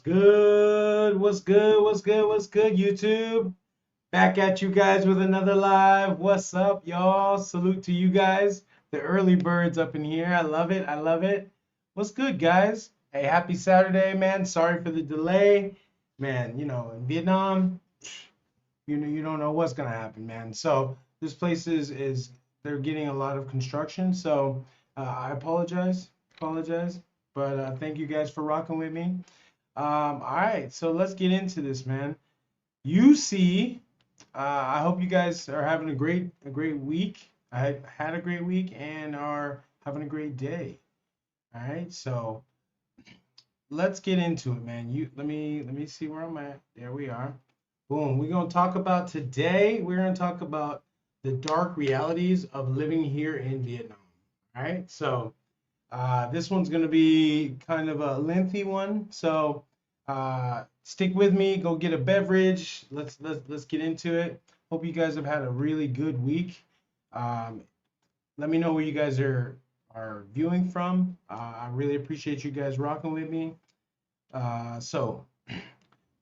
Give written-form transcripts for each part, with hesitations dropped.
good? What's good? What's good? What's good, YouTube? Back at you guys with another live. What's up, y'all? Salute to you guys, the early birds up in here. I love it. I love it. What's good, guys? Hey, happy Saturday, man. Sorry for the delay, man. In Vietnam, you don't know what's gonna happen, man. So this place is they're getting a lot of construction. So I apologize, but thank you guys for rocking with me. All right, so let's get into this, man. You see, I hope you guys are having a great week. I had a great week and are having a great day. All right, so let's get into it, man. Let me see where I'm at. There we are. Boom. We're gonna talk about the dark realities of living here in Vietnam. All right, so this one's going to be kind of a lengthy one, so stick with me. Go get a beverage. Let's get into it. Hope you guys have had a really good week. Um, Let me know where you guys are viewing from. I really appreciate you guys rocking with me. So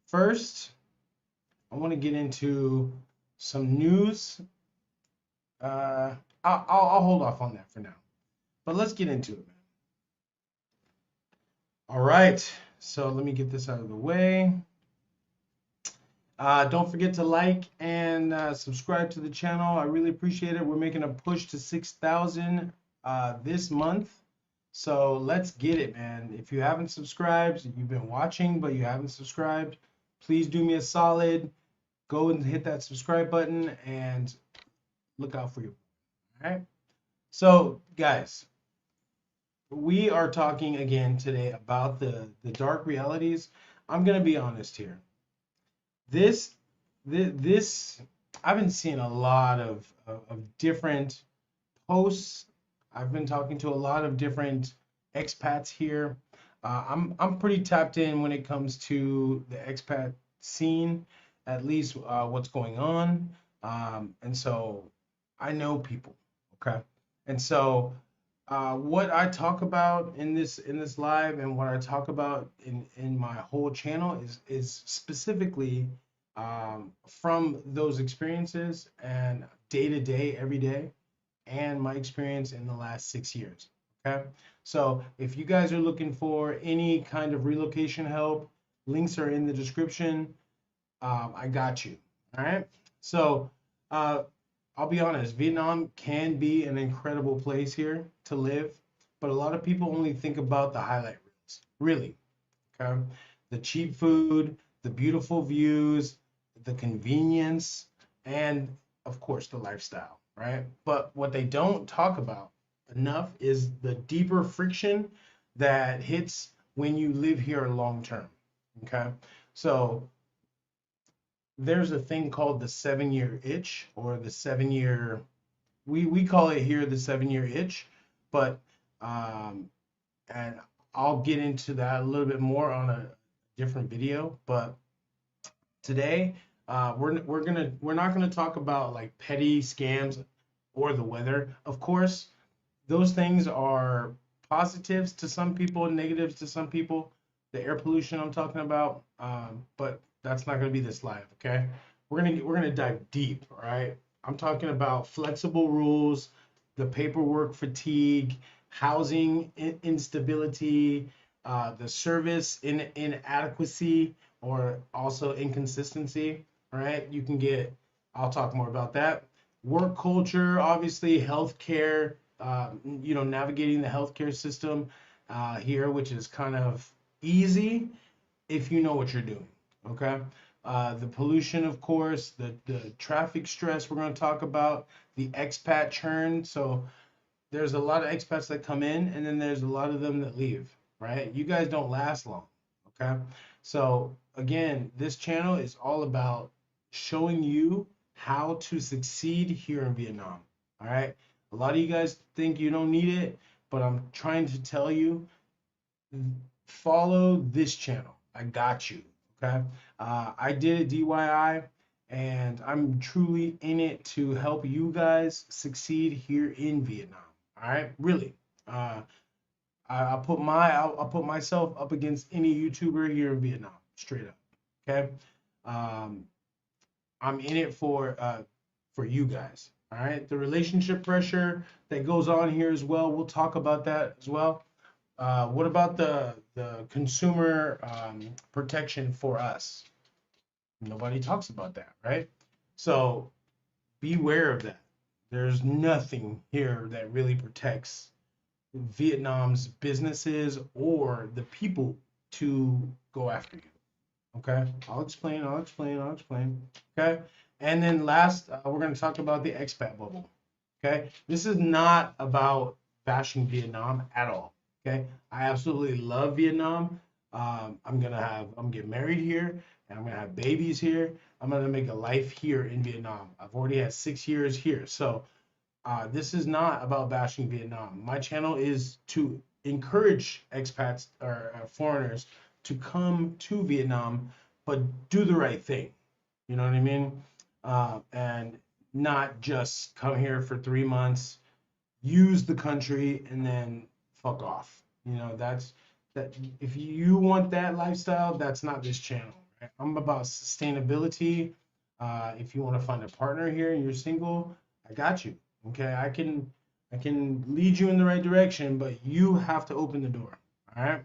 first, I want to get into some news. I'll hold off on that for now, but let's get into it, man. All right, so let me get this out of the way. Don't forget to like and subscribe to the channel. I really appreciate it. We're making a push to 6,000 this month. So let's get it, man. If you haven't subscribed, you've been watching, but you haven't subscribed, please do me a solid. Go and hit that subscribe button and look out for you. All right. So, guys, we are talking again today about the dark realities. I'm gonna be honest here. This this I've been seeing a lot of different posts. I've been talking to a lot of different expats here. I'm pretty tapped in when it comes to the expat scene, at least what's going on, and so I know people. Okay, and so what I talk about in this live and what I talk about in my whole channel is specifically from those experiences and day to day, every day, and my experience in the last 6 years. Okay, so if you guys are looking for any kind of relocation help, links are in the description. I got you. All right. So uh, I'll be honest, Vietnam can be an incredible place here to live, but a lot of people only think about the highlight reels. Really. Okay. The cheap food, the beautiful views, the convenience, and of course the lifestyle, right? But what they don't talk about enough is the deeper friction that hits when you live here long term. Okay. So there's a thing called the 7 year itch or the 7 year, we call it here the 7 year itch, but um, and I'll get into that a little bit more on a different video. But today we're not gonna talk about like petty scams or the weather. Of course, those things are positives to some people, negatives to some people. The air pollution I'm talking about, but that's not going to be this live. Okay, we're gonna dive deep. All right, I'm talking about flexible rules, the paperwork fatigue, housing instability, the service inadequacy, or also inconsistency. All right, you can get. I'll talk more about that. Work culture, obviously, healthcare, navigating the healthcare system here, which is kind of easy if you know what you're doing. Okay. The pollution, of course, the traffic stress we're going to talk about, the expat churn. So there's a lot of expats that come in and then there's a lot of them that leave, right? You guys don't last long. Okay. So again, this channel is all about showing you how to succeed here in Vietnam. All right. A lot of you guys think you don't need it, but I'm trying to tell you, follow this channel. I got you. Okay. I did it DIY, and I'm truly in it to help you guys succeed here in Vietnam. All right. Really. Uh, I'll put myself up against any YouTuber here in Vietnam, straight up. Okay, um, I'm in it for you guys. All right, the relationship pressure that goes on here as well. We'll talk about that as well. What about the consumer protection for us? Nobody talks about that, right? So beware of that. There's nothing here that really protects Vietnam's businesses or the people to go after you. Okay, I'll explain. I'll explain. I'll explain. Okay, and then last, we're going to talk about the expat bubble. Okay, this is not about bashing Vietnam at all. Okay, I absolutely love Vietnam. I'm getting married here, and I'm gonna have babies here. I'm gonna make a life here in Vietnam. I've already had 6 years here, so this is not about bashing Vietnam. My channel is to encourage expats or foreigners to come to Vietnam, but do the right thing. You know what I mean? And not just come here for 3 months, use the country, and then fuck off. You know, that's that. If you want that lifestyle, that's not this channel. Right? I'm about sustainability. If you want to find a partner here and you're single, I got you. Okay, I can lead you in the right direction, but you have to open the door. All right.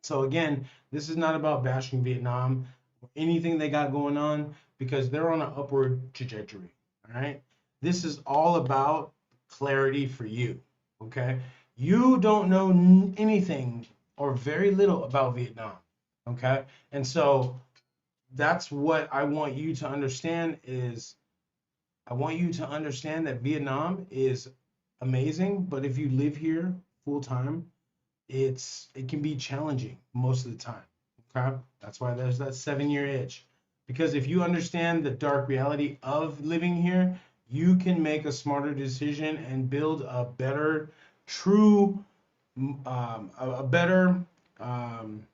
So again, this is not about bashing Vietnam or anything they got going on because they're on an upward trajectory. All right. This is all about clarity for you. Okay. You don't know anything or very little about Vietnam. Okay. And so that's what I want you to understand is I want you to understand that Vietnam is amazing, but if you live here full time, it can be challenging most of the time. Okay, that's why there's that 7 year itch. Because if you understand the dark reality of living here, you can make a smarter decision and build a better, true, a better, um,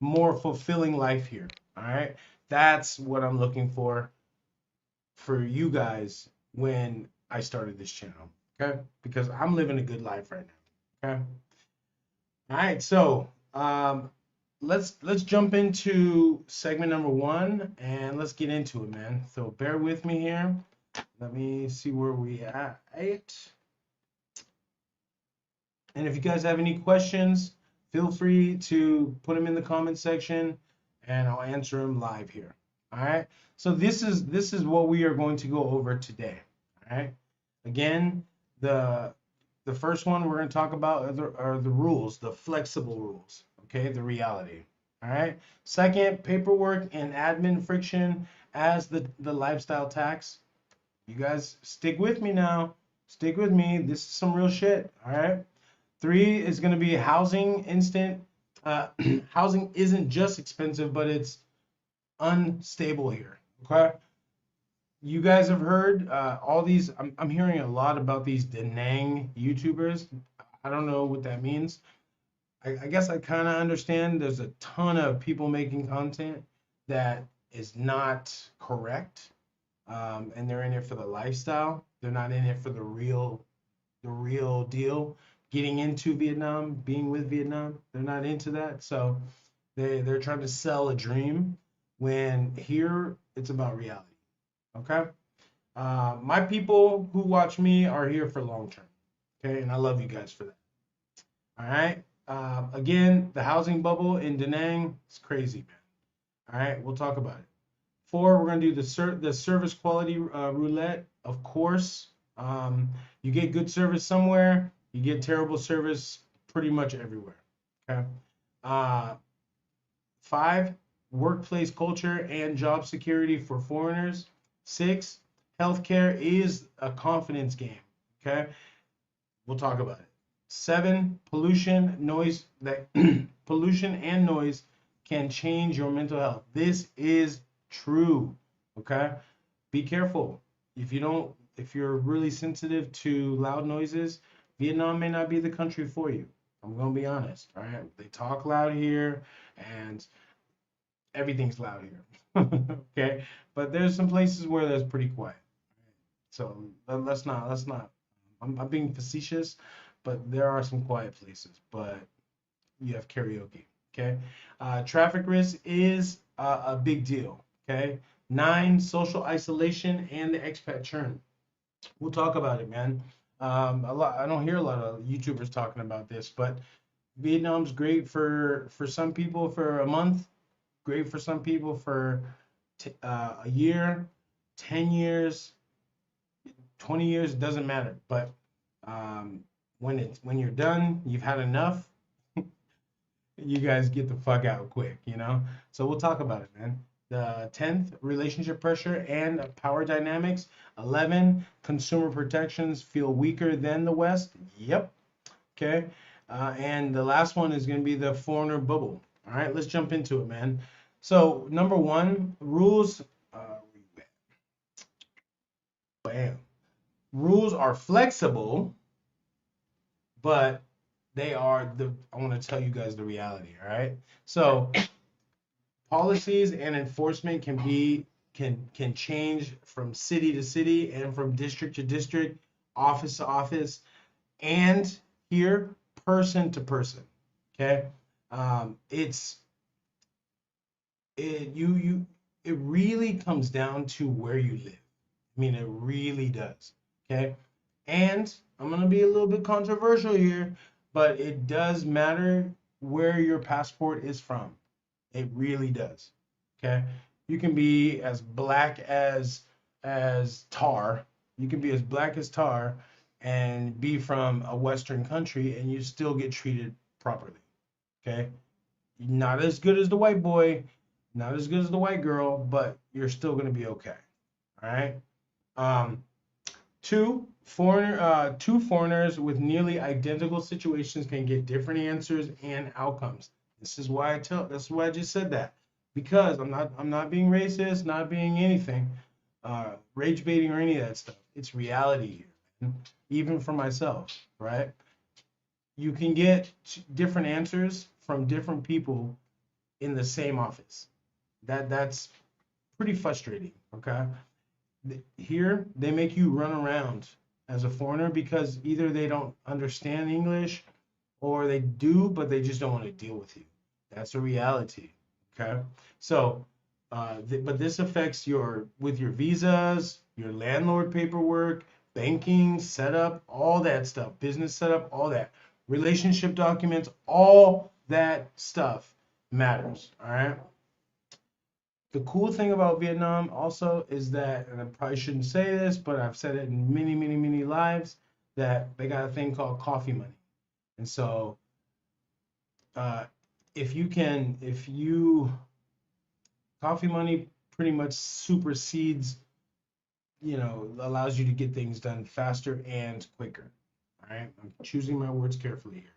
more fulfilling life here. All right, that's what I'm looking for you guys when I started this channel. Okay, because I'm living a good life right now. Okay. All right, so let's jump into segment number one and let's get into it, man. So bear with me here. Let me see where we at. And if you guys have any questions, feel free to put them in the comment section, and I'll answer them live here. All right. So this is what we are going to go over today. All right. Again, the first one we're going to talk about are the rules, the flexible rules, okay, the reality. All right. Second, paperwork and admin friction as the lifestyle tax. You guys stick with me now. Stick with me. This is some real shit. All right. Three is going to be housing instant. Housing isn't just expensive, but it's unstable here. Okay. You guys have heard all these. I'm hearing a lot about these Da Nang YouTubers. I don't know what that means. I guess I kind of understand. There's a ton of people making content that is not correct, and they're in it for the lifestyle. They're not in it for the real deal. Getting into Vietnam, being with Vietnam, they're not into that. So they're trying to sell a dream when here it's about reality. Okay. My people who watch me are here for long term. Okay. And I love you guys for that. All right. Again, the housing bubble in Da Nang, it's crazy, man. All right. We'll talk about it. Four, we're going to do the service quality roulette. Of course, you get good service somewhere, you get terrible service pretty much everywhere. Okay. Uh, Five, workplace culture and job security for foreigners. Six, healthcare is a confidence game. Okay, we'll talk about it. Seven, pollution, noise that pollution and noise can change your mental health. This is true. Okay, be careful. If you're really sensitive to loud noises, Vietnam may not be the country for you. I'm gonna be honest. All right, they talk loud here, and everything's loud here. Okay, but there's some places where there's pretty quiet. So let's not. I'm being facetious, but there are some quiet places. But you have karaoke. Okay. Traffic risk is a big deal. Okay. 9, social isolation and the expat churn. We'll talk about it, man. A lot. I don't hear a lot of YouTubers talking about this, but Vietnam's great for some people for a month. Great for some people for a year, 10 years, 20 years. It doesn't matter. But when you're done, you've had enough. You guys get the fuck out quick, you know? So we'll talk about it, man. The 10th, relationship pressure and power dynamics. 11, consumer protections feel weaker than the West. Yep. Okay. And the last one is going to be the foreigner bubble. All right, let's jump into it, man. So, number one, rules. Bam. Rules are flexible, but I want to tell you guys the reality, all right? So policies and enforcement can change from city to city and from district to district, office to office, and here person to person. Okay, it really comes down to where you live. I mean, it really does. Okay, and I'm gonna be a little bit controversial here, but it does matter where your passport is from. It really does. Okay. You can be as black as tar. You can be as black as tar and be from a Western country and you still get treated properly. Okay. Not as good as the white boy, not as good as the white girl, but you're still gonna be okay. All right. Um, two foreigners with nearly identical situations can get different answers and outcomes. That's why I just said that. Because I'm not being racist, not being anything, rage baiting or any of that stuff. It's reality here. Even for myself, right? You can get different answers from different people in the same office. That's pretty frustrating, okay? Here they make you run around as a foreigner because either they don't understand English or they do, but they just don't want to deal with you. That's a reality. Okay. So, but this affects with your visas, your landlord paperwork, banking setup, all that stuff, business setup, all that, relationship documents, all that stuff matters. All right. The cool thing about Vietnam also is that, and I probably shouldn't say this, but I've said it in many, many, many lives, that they got a thing called coffee money. And so, uh, coffee money pretty much supersedes, allows you to get things done faster and quicker. All right. I'm choosing my words carefully here.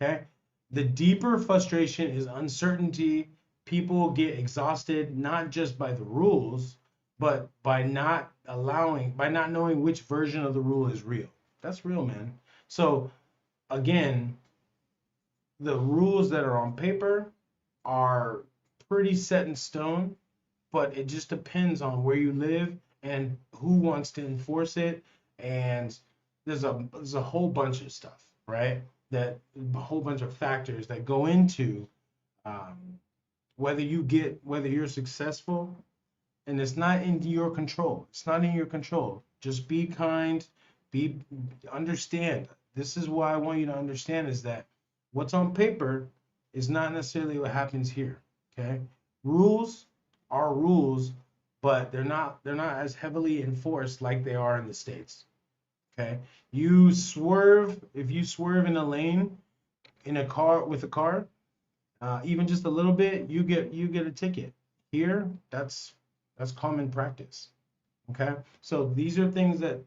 Okay. The deeper frustration is uncertainty. People get exhausted not just by the rules, but by not knowing which version of the rule is real. That's real, man. So again, the rules that are on paper are pretty set in stone, but it just depends on where you live and who wants to enforce it. And there's a whole bunch of stuff, right? That a whole bunch of factors that go into whether you're successful, and it's not in your control. It's not in your control. Just be kind, understand. This is why I want you to understand is that what's on paper is not necessarily what happens here. Okay? Rules are rules, but they're not as heavily enforced like they are in the States. Okay? If you swerve in a lane in a car with a car, even just a little bit, you get a ticket. Here, that's common practice. Okay, so these are things that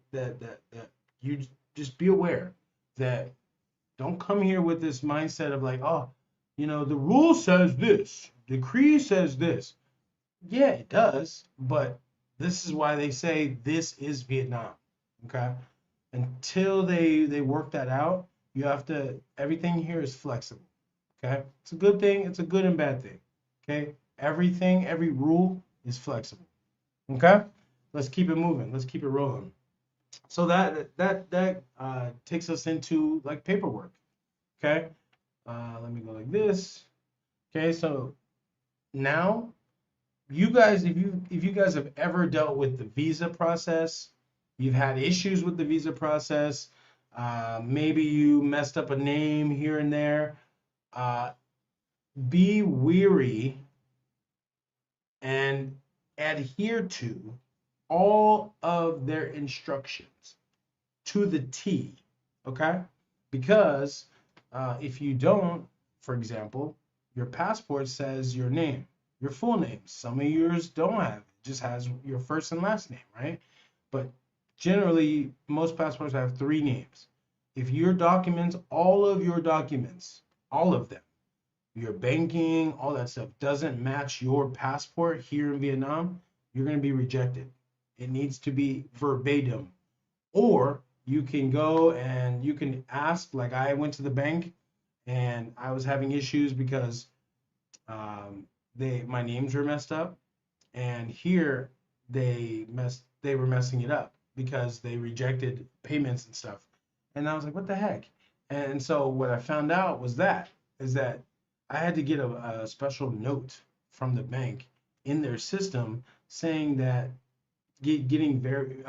you just be aware that don't come here with this mindset of like, oh, the rule says this, decree says this. Yeah, it does, but this is why they say this is Vietnam. Okay, until they work that out, everything here is flexible. Okay, it's a good thing. It's a good and bad thing. Okay, every rule is flexible. Okay, let's keep it moving. Let's keep it rolling. So that takes us into like paperwork. Okay. Let me go like this. Okay. So now you guys, if you guys have ever dealt with the visa process, you've had issues with the visa process, maybe you messed up a name here and there, uh, be weary and adhere to all of their instructions to the T, okay? Because if you don't, for example, your passport says your name, your full name. Some of yours don't have it, just has your first and last name, right? But generally, most passports have three names. If your documents, all of your documents, all of them, your banking, all that stuff doesn't match your passport here in Vietnam, you're going to be rejected. It needs to be verbatim. Or you can go and you can ask, like I went to the bank and I was having issues because my names were messed up, and here they were messing it up because they rejected payments and stuff. And I was like, what the heck? And so what I found out was that is that I had to get a special note from the bank in their system saying that getting very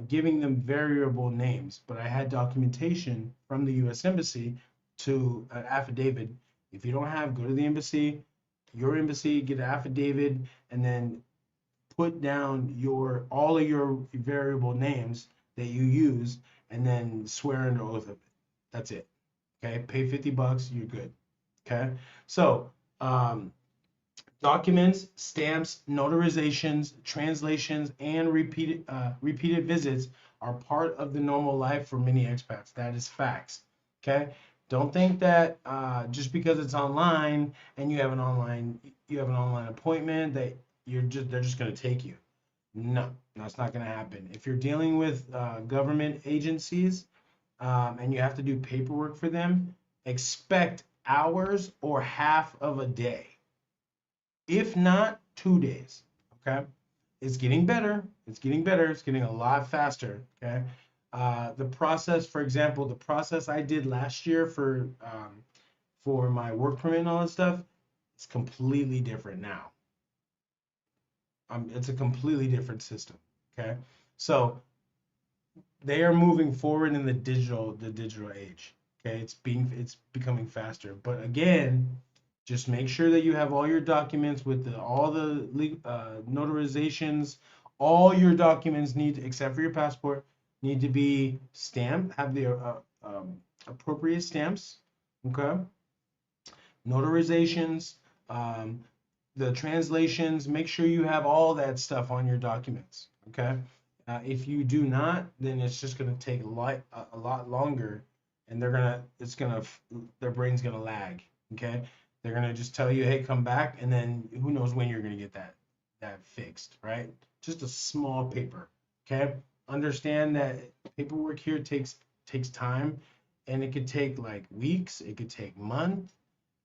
giving them variable names, but I had documentation from the U.S. Embassy to an affidavit. If you don't have, go to the embassy, your embassy, get an affidavit, and then put down your all of your variable names that you use, and then swear under oath of it. That's it. Okay, pay $50, you're good. Okay, so um, documents, stamps, notarizations, translations, and repeated visits are part of the normal life for many expats. That is facts. Okay. Don't think that just because it's online and you have an online appointment that they're just going to take you. No, that's not going to happen. If you're dealing with government agencies and you have to do paperwork for them, expect hours or half of a day, if not 2 days. Okay, it's getting better. It's getting better. It's getting a lot faster. Okay, the process, for example, the process I did last year for my work permit and all that stuff, it's completely different now. It's a completely different system. Okay, so they are moving forward in the digital age. Okay, it's becoming faster. But again, just make sure that you have all your documents with all the notarizations. All your documents need, except for your passport, need to be stamped. Have the appropriate stamps. Okay, notarizations, um, the translations. Make sure you have all that stuff on your documents. Okay. If you do not, then it's just going to take a lot longer, and their brain's gonna lag. Okay, they're gonna just tell you, hey, come back, and then who knows when you're gonna get that fixed, right? Just a small paper. Okay, understand that paperwork here takes time, and it could take like weeks, it could take months.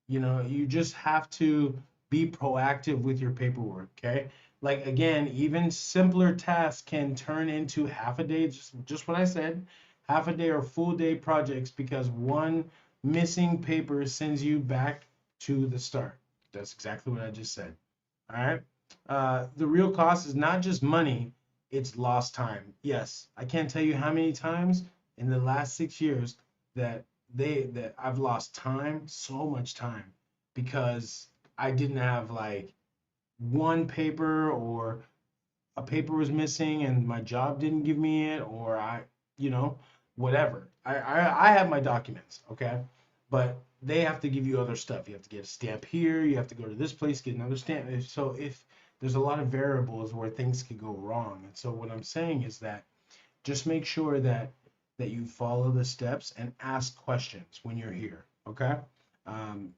You just have to be proactive with your paperwork, okay? Like again, even simpler tasks can turn into half a day, just what I said, half a day or full day projects because one missing paper sends you back to the start. That's exactly what I just said. All right. The real cost is not just money, it's lost time. Yes, I can't tell you how many times in the last 6 years that I've lost time, so much time, because I didn't have like one paper, or a paper was missing and my job didn't give me it, or you know, whatever. I have my documents, okay, but they have to give you other stuff. You have to get a stamp here. You have to go to this place, get another stamp. If there's a lot of variables where things could go wrong, and so what I'm saying is that just make sure that you follow the steps and ask questions when you're here, okay? Um,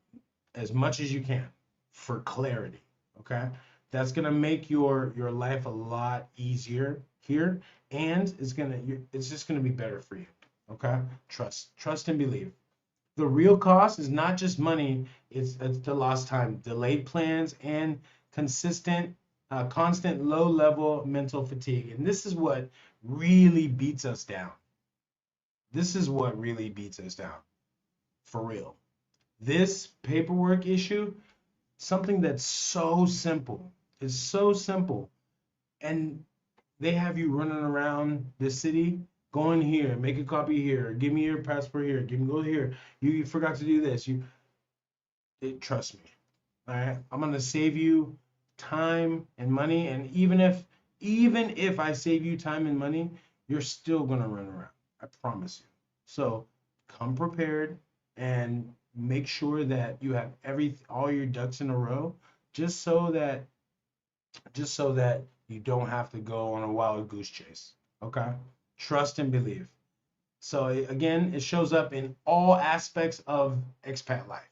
as much as you can for clarity, okay? That's gonna make your life a lot easier here, and it's just gonna be better for you, okay? Trust and believe. The real cost is not just money; it's the lost time, delayed plans, and consistent. constant low-level mental fatigue. And this is what really beats us down. This is what really beats us down, for real. This paperwork issue, something that's so simple, is so simple, and they have you running around the city, going here, make a copy here, give me your passport here, give me go here. You forgot to do this. Trust me. All right, I'm gonna save you time and money, and even if I save you time and money, you're still gonna run around. I promise you. So come prepared and make sure that you have all your ducks in a row, just so that you don't have to go on a wild goose chase. Okay? Trust and believe. So again, it shows up in all aspects of expat life.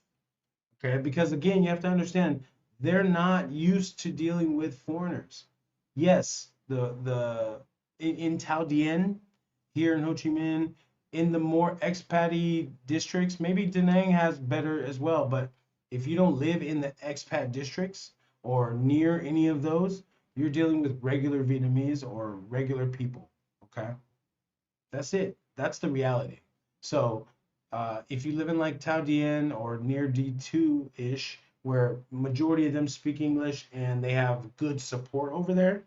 Okay? Because again, you have to understand they're not used to dealing with foreigners. Yes, in Tao Dien, here in Ho Chi Minh, in the more expat districts, maybe Da Nang has better as well, but if you don't live in the expat districts or near any of those, you're dealing with regular Vietnamese or regular people. Okay, that's it. That's the reality. So if you live in like Tao Dien or near D2-ish, where majority of them speak English and they have good support over there,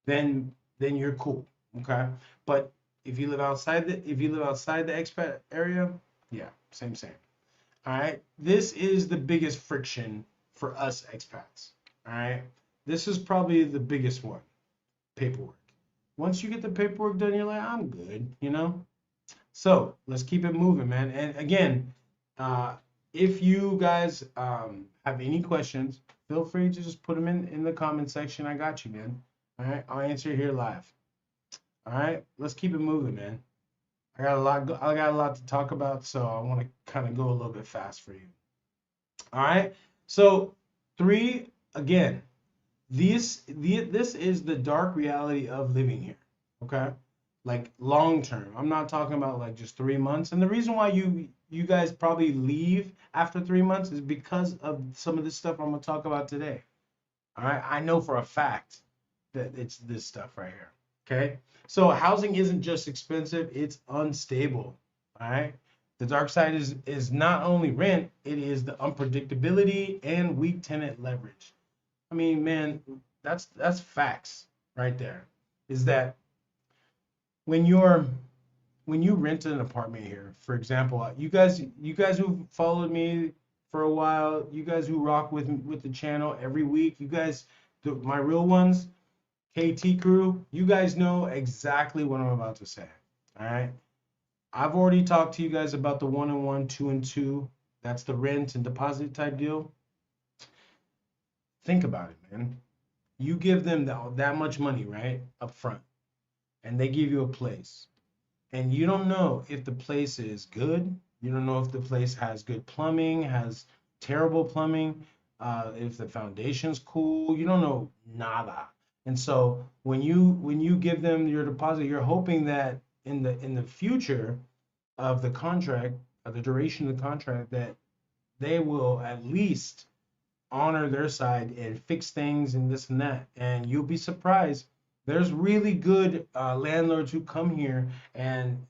then you're cool. Okay, but if you live outside the expat area, yeah, same. All right, this is the biggest friction for us expats. All right, this is probably the biggest one, paperwork. Once you get the paperwork done, you're like, I'm good. So let's keep it moving, man. And again, uh, if you guys have any questions, feel free to just put them in the comment section. I got you, man. All right, I'll answer here live. All right, let's keep it moving, man. I got a lot to talk about, so I want to kind of go a little bit fast for you. All right. So three again. This is the dark reality of living here. Okay, like long term. I'm not talking about like just 3 months. And the reason why you guys probably leave after 3 months is because of some of this stuff I'm gonna talk about today. All right. I know for a fact that it's this stuff right here. Okay. So housing isn't just expensive, it's unstable. All right. The dark side is not only rent, it is the unpredictability and weak tenant leverage. I mean, man, that's facts right there. Is that when you're when you rent an apartment here, for example, you guys who followed me for a while, you guys who rock with the channel every week, you guys, my real ones, KT crew, you guys know exactly what I'm about to say. All right. I've already talked to you guys about the 1-on-1, 2-and-2. That's the rent and deposit type deal. Think about it, man. You give them that much money, right, up front, and they give you a place, and you don't know if the place is good. You don't know if the place has good plumbing, has terrible plumbing, if the foundation's cool. You don't know nada. And so when you give them your deposit, you're hoping that in the future of the contract, of the duration of the contract, that they will at least honor their side and fix things and this and that. And you'll be surprised. There's really good landlords who come here, and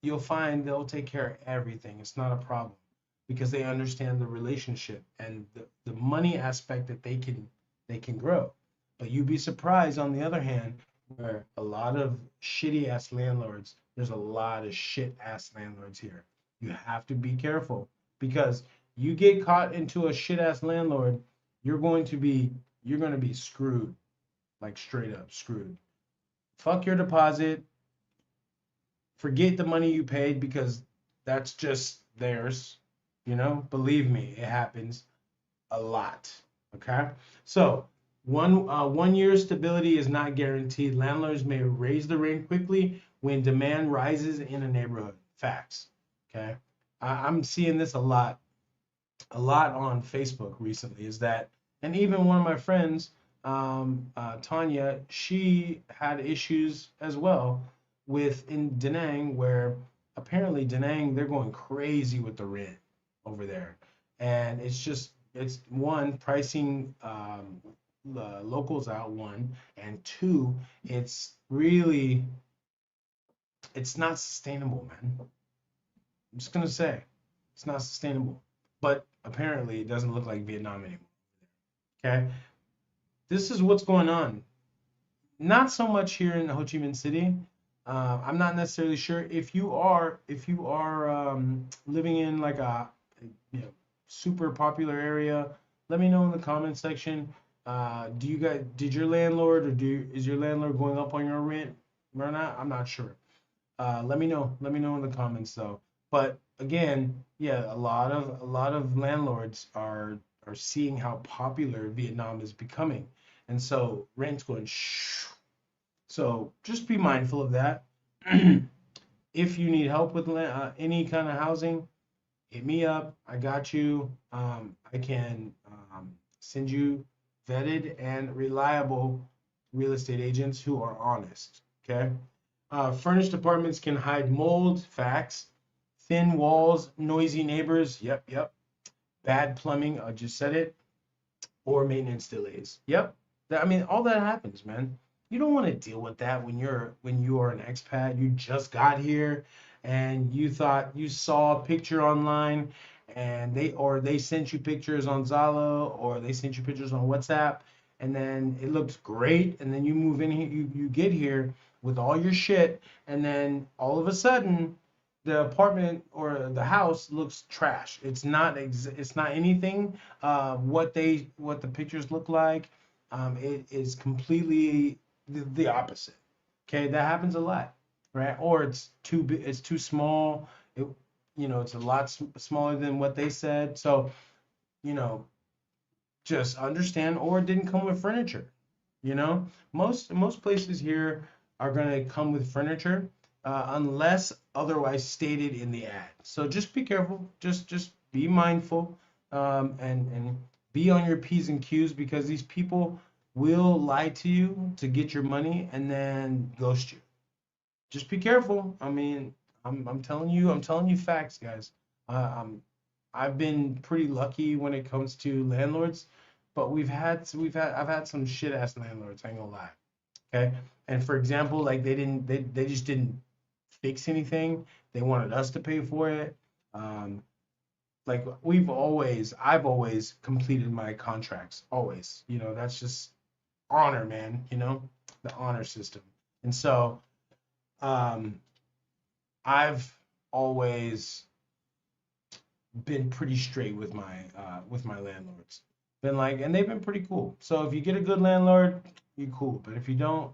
you'll find they'll take care of everything. It's not a problem because they understand the relationship and the money aspect that they can grow. But you'd be surprised on the other hand, where a lot of shitty ass landlords, there's a lot of shit ass landlords here. You have to be careful because you get caught into a shit ass landlord, you're going to be screwed, like straight up screwed. Fuck your deposit, forget the money you paid because that's just theirs. Believe me, it happens a lot. Okay, so 1 year stability is not guaranteed. Landlords may raise the rent quickly when demand rises in a neighborhood. Facts. Okay, I'm seeing this a lot on Facebook recently. Is that, and even one of my friends, Tanya, she had issues as well in Da Nang, where apparently Da Nang, they're going crazy with the rent over there, and it's one pricing locals out, one, and two, it's not sustainable, man. I'm just gonna say it's not sustainable. But apparently, it doesn't look like Vietnam anymore. Okay, this is what's going on. Not so much here in Ho Chi Minh City. I'm not necessarily sure if you are living in like a you know super popular area. Let me know in the comment section. Did your landlord is your landlord going up on your rent or not? I'm not sure. Let me know. Let me know in the comments though. But again, yeah, a lot of landlords are seeing how popular Vietnam is becoming, and so rent's going shh. So just be mindful of that. If you need help with any kind of housing, hit me up. I got you. I can send you vetted and reliable real estate agents who are honest. Okay. Furnished apartments can hide mold, facts, thin walls, noisy neighbors. Yep, yep. Bad plumbing. I just said it. Or maintenance delays. Yep. I mean, all that happens, man. You don't want to deal with that when you are an expat. You just got here and you thought you saw a picture online and they sent you pictures on Zalo or they sent you pictures on WhatsApp and then it looks great and then you move in here you get here with all your shit and then all of a sudden the apartment or the house looks trash. It's not anything what the pictures look like. It is completely the opposite. Okay, that happens a lot, right? Or it's too big, it's too small. It it's a lot smaller than what they said. So you know just understand, or it didn't come with furniture. Most places here are going to come with furniture unless otherwise stated in the ad. So just be careful. Just be mindful and be on your P's and Q's because these people will lie to you to get your money and then ghost you. Just be careful. I mean, I'm telling you facts, guys. I've been pretty lucky when it comes to landlords, but I've had some shit ass landlords. I ain't gonna lie. Okay, and for example, like they just didn't fix anything. They wanted us to pay for it. Um, like I've always completed my contracts. Always, that's just honor, man. The honor system. And so, um, I've always been pretty straight with my landlords. Been like, and they've been pretty cool. So if you get a good landlord, you cool. But if you don't,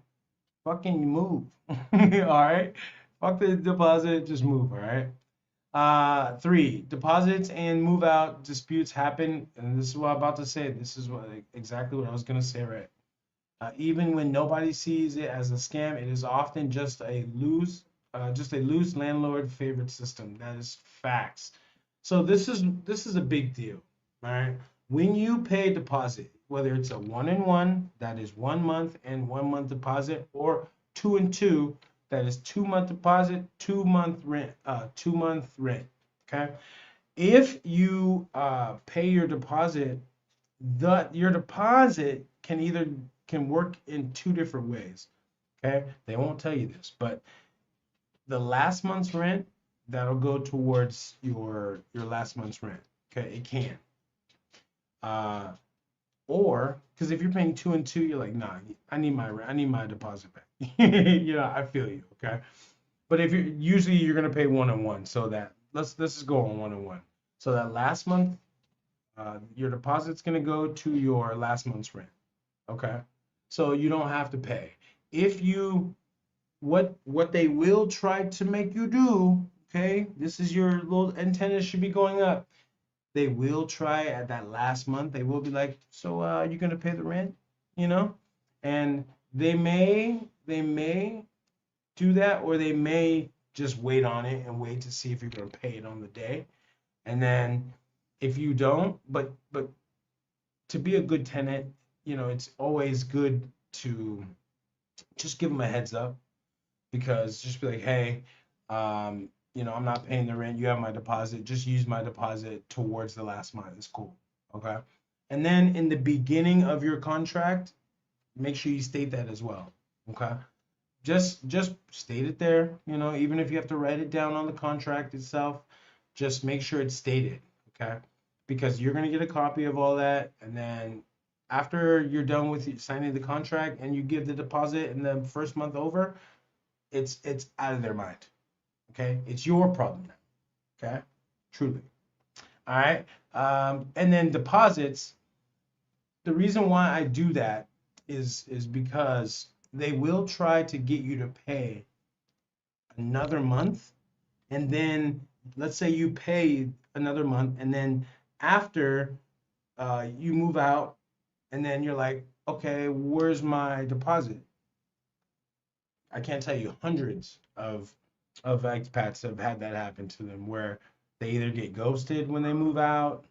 fucking move. All right. Fuck the deposit, just move. All right. Three, deposits and move out disputes happen, and this is what I'm about to say. This is exactly what I was gonna say, right? Even when nobody sees it as a scam, it is often just a loose landlord favorite system. That is facts. So this is a big deal, all right? When you pay deposit, whether it's a 1-and-1, that is 1 month and 1 month deposit, or 2-and-2, that is 2 month deposit, 2 month rent, 2 month rent. Okay. If you pay your deposit, your deposit can work in two different ways. Okay, they won't tell you this, but the last month's rent that'll go towards your last month's rent. Okay, it can. Uh, or because if you're paying 2-and-2, you're like, nah, I need my rent, I need my deposit back. I feel you. Okay, but if you're gonna pay 1-on-1, so that let's just go on 1-on-1. So that last month, your deposit's gonna go to your last month's rent. Okay. So you don't have to pay. If you what they will try to make you do, okay? This is your little antenna should be going up. They will try at that last month. They will be like, "So you gonna pay the rent?" You know? And they may do that, or they may just wait on it and wait to see if you're gonna pay it on the day. And then if you don't, but to be a good tenant, it's always good to just give them a heads up because just be like, hey, I'm not paying the rent. You have my deposit. Just use my deposit towards the last month. It's cool. Okay. And then in the beginning of your contract, make sure you state that as well. Okay. Just state it there, even if you have to write it down on the contract itself, just make sure it's stated, okay? Because you're going to get a copy of all that, and then after you're done with signing the contract and you give the deposit in the first month over, it's out of their mind, okay? It's your problem now, okay? Truly. All right. And then deposits, the reason why I do that is because they will try to get you to pay another month, and then let's say you pay another month, and then after you move out, and then you're like, okay, where's my deposit? I can't tell you, hundreds of expats have had that happen to them, where they either get ghosted when they move out,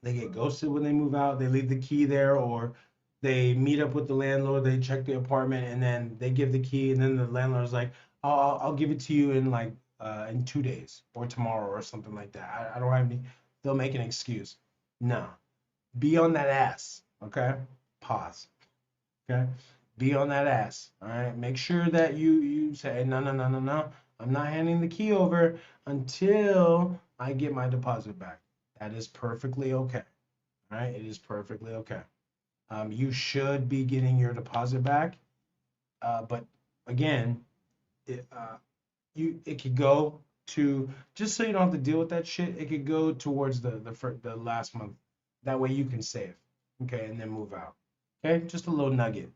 they leave the key there, or they meet up with the landlord, they check the apartment, and then they give the key, and then the landlord's like, I'll give it to you in 2 days or tomorrow or something like that. I don't have any. They'll make an excuse. No, be on that ass. Okay, pause. Okay, be on that ass. All right, make sure that you say no, no, no, no, no. I'm not handing the key over until I get my deposit back. That is perfectly okay. All right, it is perfectly okay. You should be getting your deposit back, but again, it could go to, just so you don't have to deal with that shit. It could go towards the last month. That way you can save, okay, and then move out. Okay, just a little nugget.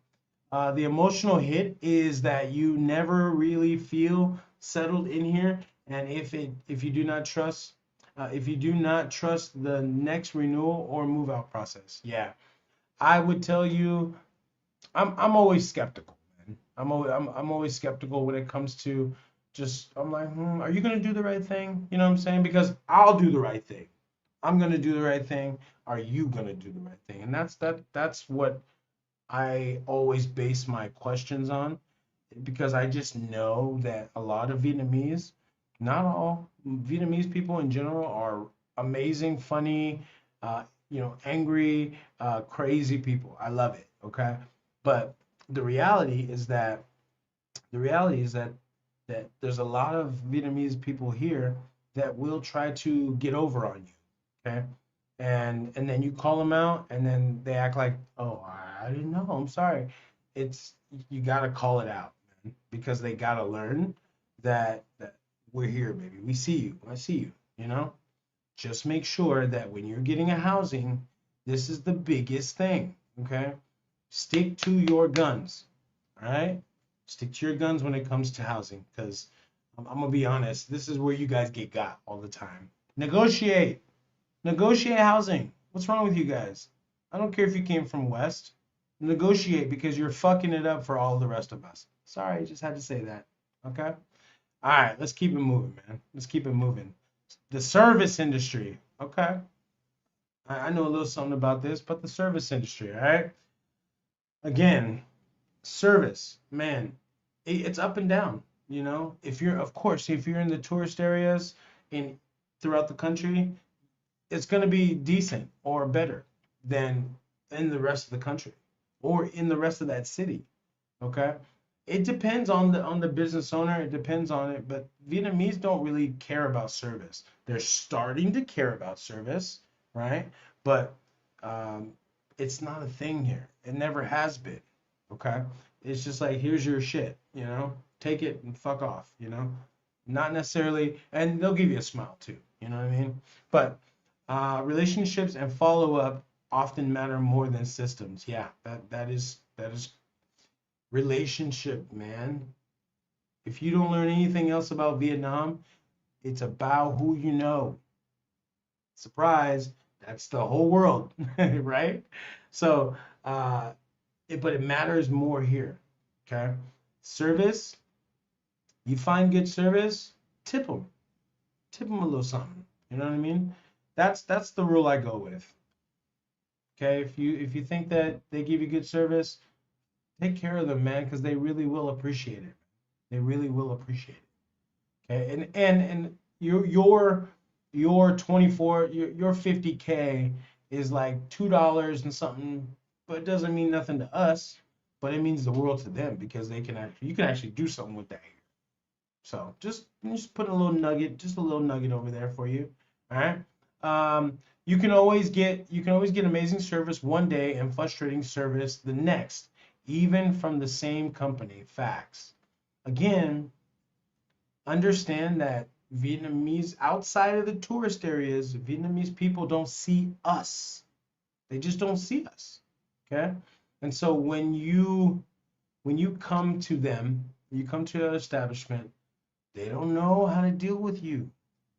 The emotional hit is that you never really feel settled in here, and if you do not trust the next renewal or move out process, yeah, I would tell you, I'm always skeptical, man. I'm always skeptical when it comes to, just, I'm like, are you gonna do the right thing? You know what I'm saying? Because I'll do the right thing. I'm gonna do the right thing. Are you gonna do the right thing? And that's what I always base my questions on, because I just know that a lot of Vietnamese, not all, Vietnamese people in general are amazing, funny, angry, crazy people. I love it. Okay, but the reality is that the reality is that there's a lot of Vietnamese people here that will try to get over on you. Okay, and then you call them out, and then they act like, oh, I didn't know. I'm sorry. It's, you gotta call it out, man, because they gotta learn that we're here, baby. We see you. I see you. You know. Just make sure that when you're getting a housing, this is the biggest thing. Okay. Stick to your guns. All right. Stick to your guns when it comes to housing, because I'm gonna be honest. This is where you guys get got all the time. Negotiate. Negotiate housing. What's wrong with you guys? I don't care if you came from West. Negotiate, because you're fucking it up for all the rest of us. Sorry, I just had to say that. Okay? All right, let's keep it moving, man. Let's keep it moving. The service industry. Okay? I know a little something about this, but the service industry, all right? Again, service, man, it's up and down. If you're, of course, if you're in the tourist areas in throughout the country, it's going to be decent or better than in the rest of the country or in the rest of that city. Okay, it depends on the business owner. It depends on it, but Vietnamese don't really care about service. They're starting to care about service, right? But um, it's not a thing here. It never has been. Okay, it's just like, here's your shit. Take it and fuck off. Not necessarily, and they'll give you a smile too. You know what I mean? But relationships and follow up often matter more than systems. Yeah, that is relationship, man. If you don't learn anything else about Vietnam, it's about who you know. Surprise, that's the whole world, right? So, but it matters more here. Okay, service. You find good service, tip them. Tip them a little something. You know what I mean? That's the rule I go with. Okay, if you think that they give you good service, take care of them, man, because they really will appreciate it. They really will appreciate it. Okay, and your 24, your 50K is like $2 and something, but it doesn't mean nothing to us, but it means the world to them because you can actually do something with that. So just put a little nugget, just a little nugget over there for you. All right. You can always get amazing service one day and frustrating service the next, even from the same company. Facts. Again, understand that Vietnamese outside of the tourist areas, Vietnamese people don't see us. They just don't see us. Okay? And so when you come to them, you come to their establishment, they don't know how to deal with you.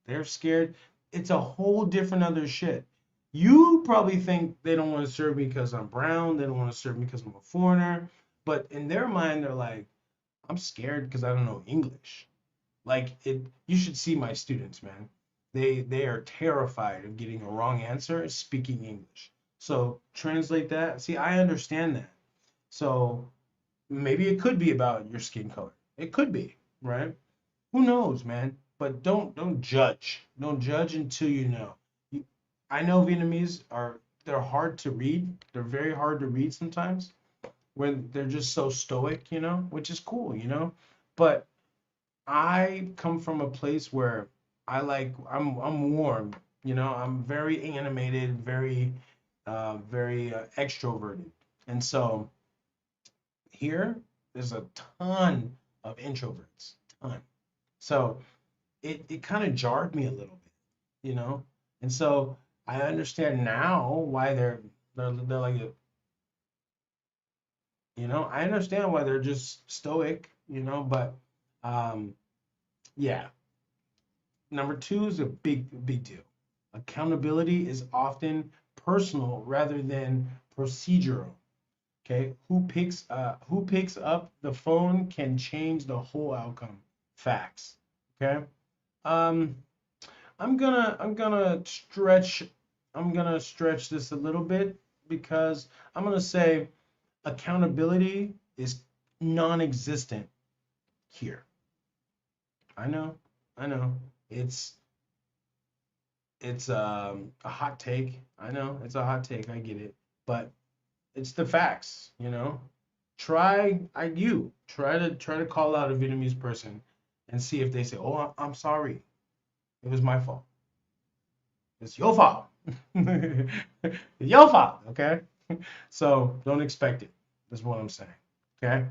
They're scared. It's a whole different other shit. You probably think they don't want to serve me because I'm brown. They don't want to serve me because I'm a foreigner. But in their mind, they're like, I'm scared because I don't know English. Like it, you should see my students, man. They are terrified of getting a wrong answer speaking English. So translate that. See, I understand that. So maybe it could be about your skin color. It could be, right? Who knows, man? But don't judge. Don't judge until you know. You, I know Vietnamese are they're hard to read. They're very hard to read sometimes when they're just so stoic, which is cool, But I come from a place where I'm warm, I'm very animated, very extroverted. And so here there's a ton of introverts, ton. So it kind of jarred me a little bit. And so I understand now why they're like, I understand why they're just stoic, but um, yeah. Number two is a big deal. Accountability is often personal rather than procedural. Okay, who picks up the phone can change the whole outcome. Facts. Okay. Um, I'm gonna stretch this a little bit because I'm gonna say accountability is non-existent here. I know, I know. It's it's a hot take. I know it's a hot take. I get it, but it's the facts. Try to call out a Vietnamese person and see if they say, "Oh, I'm sorry. It was my fault. It's your fault. Your fault." Okay. So don't expect it. That's what I'm saying. Okay.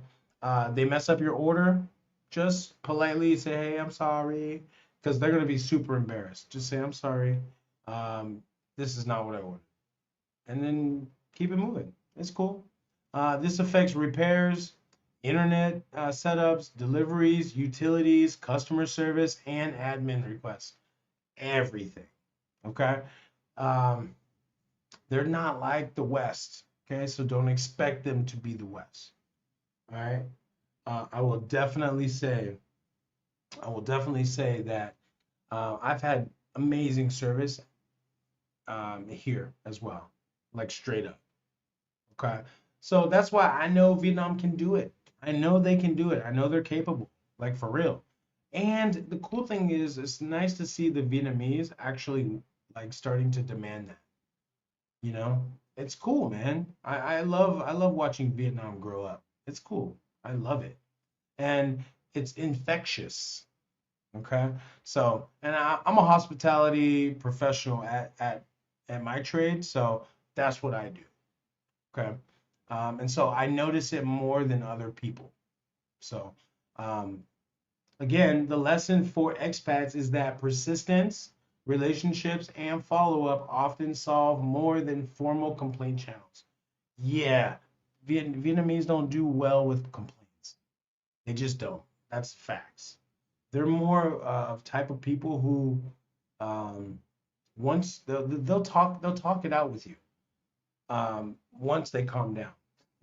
They mess up your order. Just politely say, "Hey, I'm sorry," because they're gonna be super embarrassed. Just say, "I'm sorry. Um, this is not what I ordered," and then keep it moving. It's cool. This affects repairs, internet setups, deliveries, utilities, customer service, and admin requests. Everything. Okay. Um, they're not like the West. Okay, so don't expect them to be the West. All right. I will definitely say, that I've had amazing service here as well, like straight up. Okay, so that's why I know Vietnam can do it. I know they can do it. I know they're capable, like for real. And the cool thing is, it's nice to see the Vietnamese actually like starting to demand that. You know, it's cool, man. I love watching Vietnam grow up. It's cool. I love it, and it's infectious. Okay, so I'm a hospitality professional at my trade, so that's what I do. Okay, and so I notice it more than other people. So um, again, the lesson for expats is that persistence, relationships, and follow up often solve more than formal complaint channels. Yeah, Vietnamese don't do well with complaints. They just don't. That's facts. They're more of type of people who um, once they'll talk it out with you once they calm down.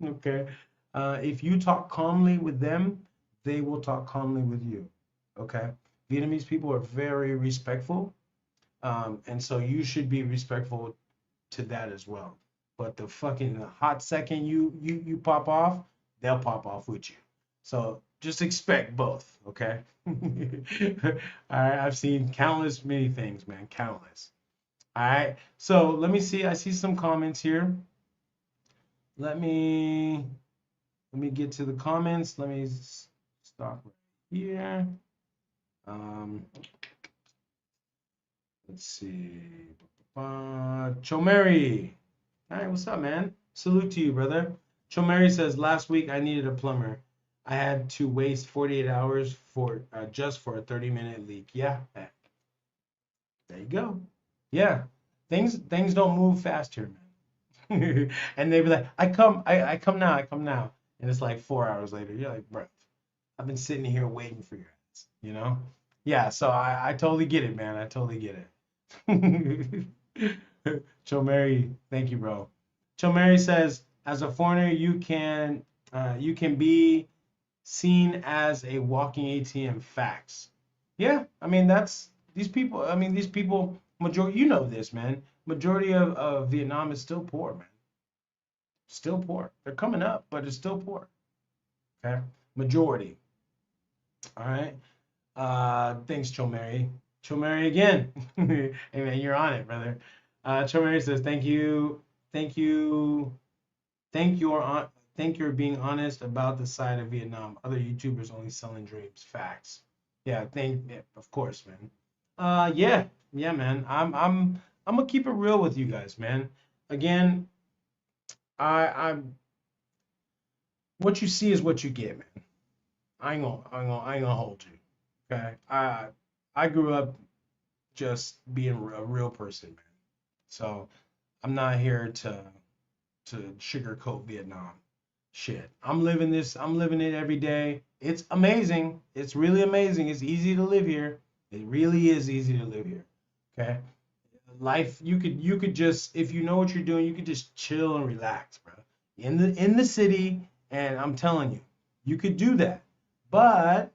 Okay. If you talk calmly with them, they will talk calmly with you. Okay. Vietnamese people are very respectful, and so you should be respectful to that as well. But the fucking hot second you pop off, they'll pop off with you. So just expect both, okay? All right, I've seen countless many things, man, countless. All right. So let me see. I see some comments here. Let me get to the comments. Let me stop right here. Let's see. Chomeri. All right, what's up, man? Salute to you, brother. Chomeri says, last week I needed a plumber. I had to waste 48 hours for just for a 30-minute leak. Yeah, there you go. Yeah, things don't move fast here, man. And they be like, I come now, I come now. And it's like 4 hours later. You're like, bro, I've been sitting here waiting for your ass, you know? Yeah, so I totally get it, man. I totally get it. Chomeri, thank you, bro. Chomeri says, as a foreigner, you can be seen as a walking ATM. Facts. Yeah, I mean that's these people. I mean these people. Majority, you know this, man. Majority of Vietnam is still poor, man. Still poor. They're coming up, but it's still poor. Okay, majority. All right. Thanks, Chomeri. Chomeri again. Hey man, you're on it, brother. Chomeri says, thank you, thank your on, thank you're being honest about the side of Vietnam. Other YouTubers only selling dreams. Facts. Yeah, yeah, of course, man. Yeah, man. I'm gonna keep it real with you guys, man. Again, I'm what you see is what you get, man. I ain't gonna hold you. Okay. I grew up just being a real person, man. So I'm not here to sugarcoat Vietnam. Shit. I'm living it every day. It's amazing. It's really amazing. It's easy to live here. It really is easy to live here. Okay? Life you could just if you know what you're doing, you could just chill and relax, bro. In the city, and I'm telling you, you could do that. But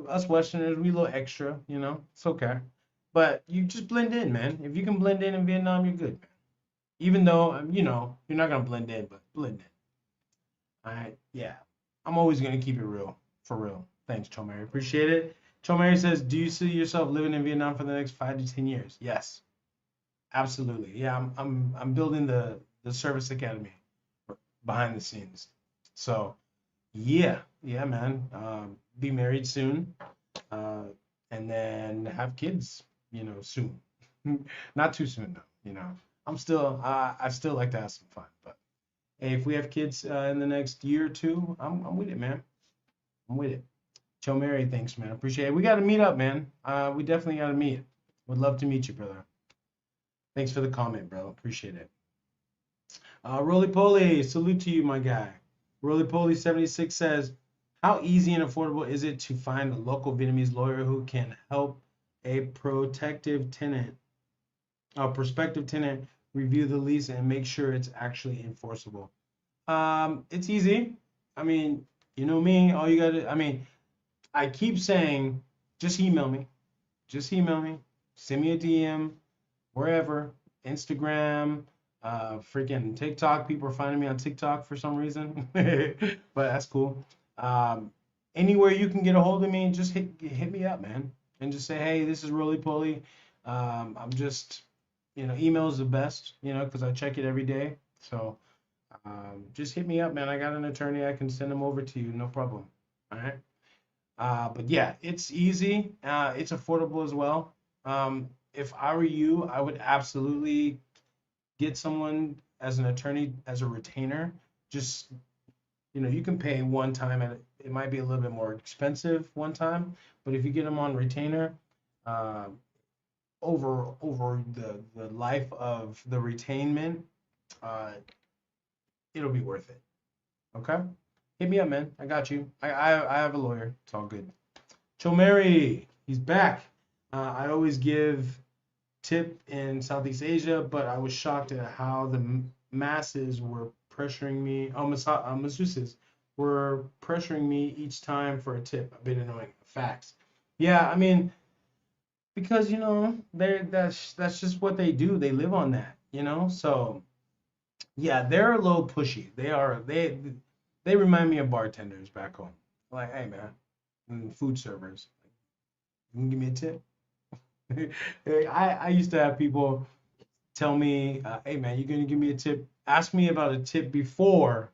us Westerners, we a little extra, it's okay. But you just blend in, man. If you can blend in Vietnam, you're good, man. Even though, you're not gonna blend in, but blend in. All right, yeah. I'm always gonna keep it real, for real. Thanks, Chomeri. Appreciate it. Chomeri says, "Do you see yourself living in Vietnam for the next 5 to 10 years?" Yes, absolutely. Yeah, I'm building the service academy behind the scenes. So yeah, man. Be married soon, uh, and then have kids, soon. Not too soon though. I still like to have some fun, but hey, if we have kids in the next year or two, I'm with it, man. I'm with it. Cho Mary, thanks, man. Appreciate it. We got to meet up, man. We definitely got to meet. Would love to meet you, brother. Thanks for the comment, bro. Appreciate it. Roly Poly, salute to you, my guy. Roly Poly 76 says, how easy and affordable is it to find a local Vietnamese lawyer who can help a prospective tenant review the lease and make sure it's actually enforceable? It's easy. I mean, you know me, all you gotta, I mean, I keep saying, just email me. Just email me. Send me a DM, wherever, Instagram, freaking TikTok. People are finding me on TikTok for some reason, but that's cool. Um, Anywhere you can get a hold of me, just hit me up, man, and just say, hey, this is Roly Poly. I'm just, email is the best, because I check it every day. So just hit me up, man. I got an attorney. I can send them over to you, no problem. All right. But yeah, it's easy. It's affordable as well. If I were you, I would absolutely get someone as an attorney, as a retainer. Just, you can pay one time, and it might be a little bit more expensive one time, but if you get them on retainer, uh, over the life of the retainment, uh, it'll be worth it. Okay? Hit me up, man. I got you. I have a lawyer. It's all good. Chomeri, he's back. I always give tip in Southeast Asia, but I was shocked at how the masses were pressuring me. Oh, masseuses were pressuring me each time for a tip. A bit annoying. Facts. Yeah, I mean, because that's just what they do. They live on that. So yeah, they're a little pushy. They remind me of bartenders back home. Like, hey man, and food servers. You can give me a tip. I used to have people tell me, hey man, you're gonna give me a tip. Ask me about a tip before.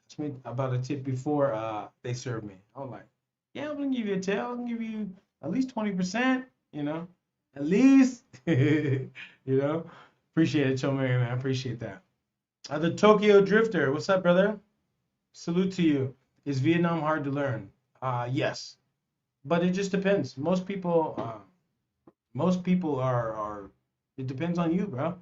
Ask me about a tip before they serve me. I'm like, yeah, I'm gonna give you a tip. I'm gonna give you at least 20%. You know, at least. You know, appreciate it, Chomeri, man. I appreciate that. The Tokyo Drifter, what's up, brother? Salute to you. Is Vietnam hard to learn? Yes, but it just depends. Most people are. It depends on you, bro.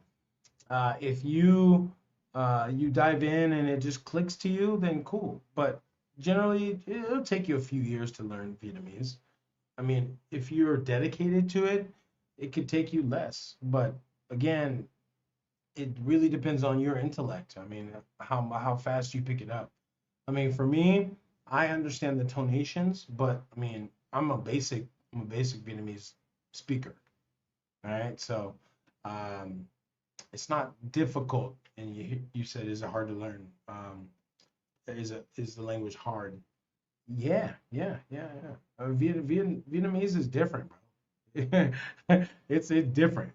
If you dive in and it just clicks to you, then cool. But generally, it'll take you a few years to learn Vietnamese. I mean, if you're dedicated to it, it could take you less. But again, it really depends on your intellect. I mean, how fast you pick it up. I mean, for me, I understand the tonations, but I mean, I'm a basic Vietnamese speaker. All right, so um, it's not difficult. And you said, is it hard to learn? Is the language hard? Yeah, yeah, yeah, yeah. Vietnamese is different, bro. It's different.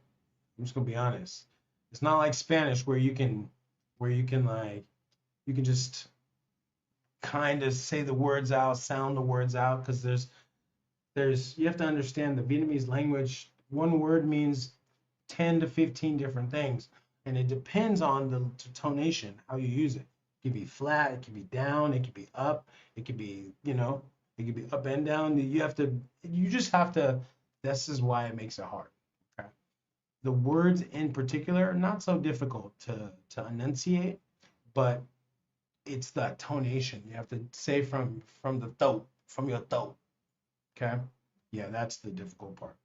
I'm just gonna be honest. It's not like Spanish where you can like you can just kind of say the words out, sound the words out, because there's you have to understand the Vietnamese language. One word means 10 to 15 different things, and it depends on the tonation, how you use it. It could be flat, it could be down, it could be up, it could be, it could be up and down. You just have to. This is why it makes it hard. Okay. The words in particular are not so difficult to enunciate, but it's the tonation. You have to say from the throat, from your throat. Okay. Yeah, that's the difficult part.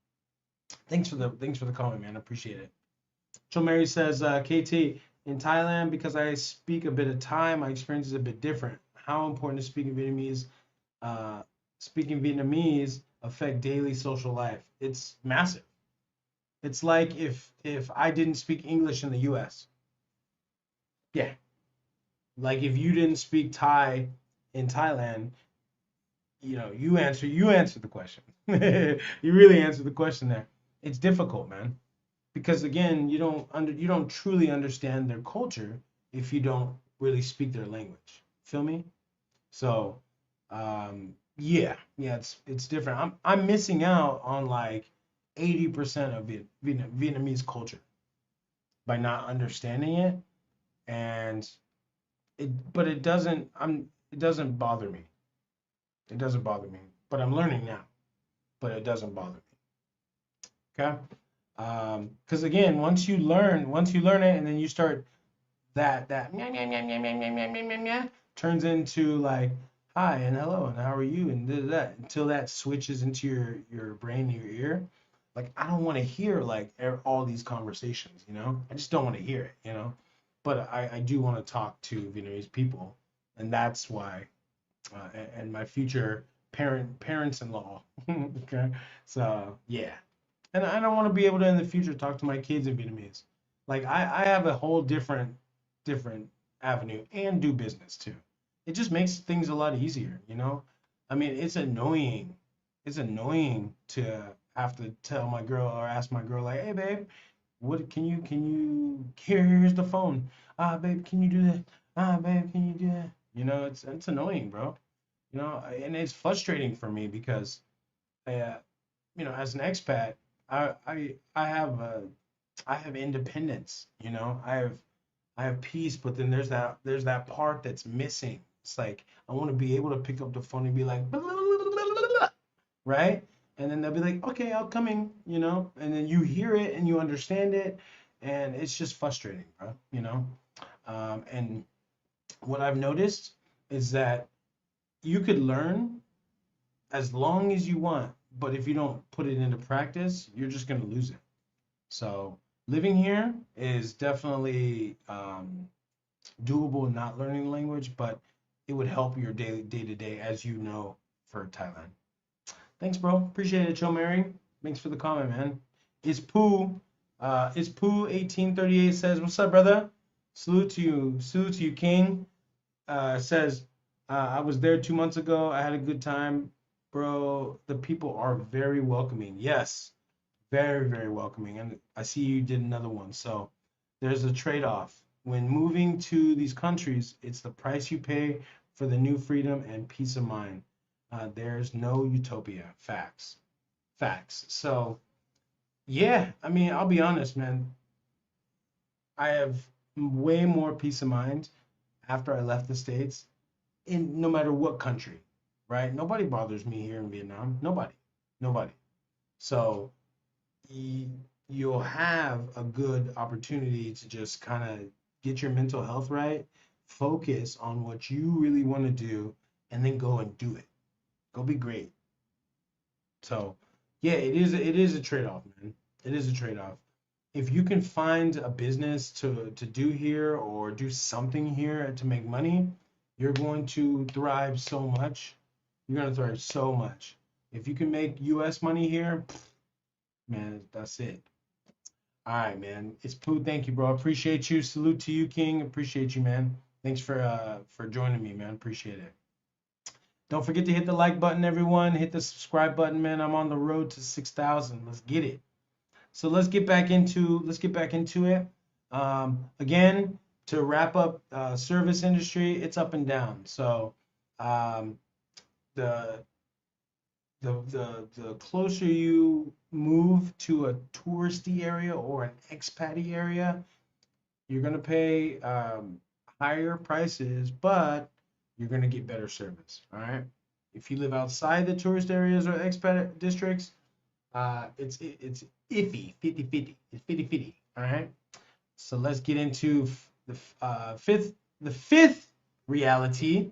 Thanks for the comment, man. I appreciate it. So Mary says, KT, in Thailand, because I speak a bit of Thai, my experience is a bit different. How important is speaking Vietnamese affect daily social life? It's massive. It's like if I didn't speak English in the US. Yeah. Like if you didn't speak Thai in Thailand, you answer the question. You really answer the question there. It's difficult, man. Because again, you don't truly understand their culture if you don't really speak their language. Feel me? So, yeah, it's different. I'm missing out on like 80% of Vietnamese culture by not understanding it, and but it doesn't bother me. It doesn't bother me, but I'm learning now. But it doesn't bother me. Okay? Because again, once you learn it, and then you start that meow, meow, meow, meow, meow, meow, meow, meow, meow, meow, turns into like hi and hello and how are you and that until that switches into your brain, your ear. Like I don't want to hear like all these conversations, I just don't want to hear it. But I do want to talk to Vietnamese people, and that's why and my future parents-in-law. Okay, so yeah, and I don't want to be able to in the future talk to my kids in Vietnamese. Like I have a whole different avenue and do business too. It just makes things a lot easier. I mean, it's annoying. It's annoying to have to tell my girl or ask my girl like, "Hey babe, what can you here's the phone. Babe, can you do that? Babe, can you do that?" It's annoying, bro. And it's frustrating for me because uh, as an expat, I have independence. I have peace, but then there's that part that's missing. It's like I want to be able to pick up the phone and be like, "Blah, blah, blah, blah, blah, blah," right? And then they'll be like, "Okay, I'll come in," and then you hear it and you understand it, and it's just frustrating, bro. And what I've noticed is that you could learn as long as you want, but if you don't put it into practice, you're just gonna lose it. So living here is definitely doable not learning the language, but it would help your daily day to day, as you know, for Thailand. Thanks, bro. Appreciate it, Joe Mary. Thanks for the comment, man. Is Pooh 1838 says, "What's up, brother? Salute to you, King." Says, "I was there 2 months ago. I had a good time, bro. The people are very welcoming. Yes, Very, very welcoming. And I see you did another one. So there's a trade-off. When moving to these countries, it's the price you pay for the new freedom and peace of mind. There's no utopia. Facts. Facts. So, yeah, I mean, I'll be honest, man. I have way more peace of mind after I left the States in no matter what country, right? Nobody bothers me here in Vietnam. Nobody. Nobody. So, you'll have a good opportunity to just kind of get your mental health right, focus on what you really want to do, and then go and do it. Go be great. So, yeah, it is a trade-off, man. It is a trade-off. If you can find a business to do here or do something here to make money, you're going to thrive so much. You're going to thrive so much. If you can make US money here, man, that's it. All right, man. It's Pooh. Thank you, bro. Appreciate you. Salute to you, King. Appreciate you, man. Thanks for joining me, man. Appreciate it. Don't forget to hit the like button, everyone. Hit the subscribe button, man. I'm on the road to 6,000. Let's get it. So let's get back into it. Again, to wrap up, service industry, it's up and down. So um, the the closer you move to a touristy area or an expatty area, you're gonna pay higher prices, but you're gonna get better service. All right. If you live outside the tourist areas or expat districts, it's iffy, 50-50. It's 50-50. All right. So let's get into the fifth reality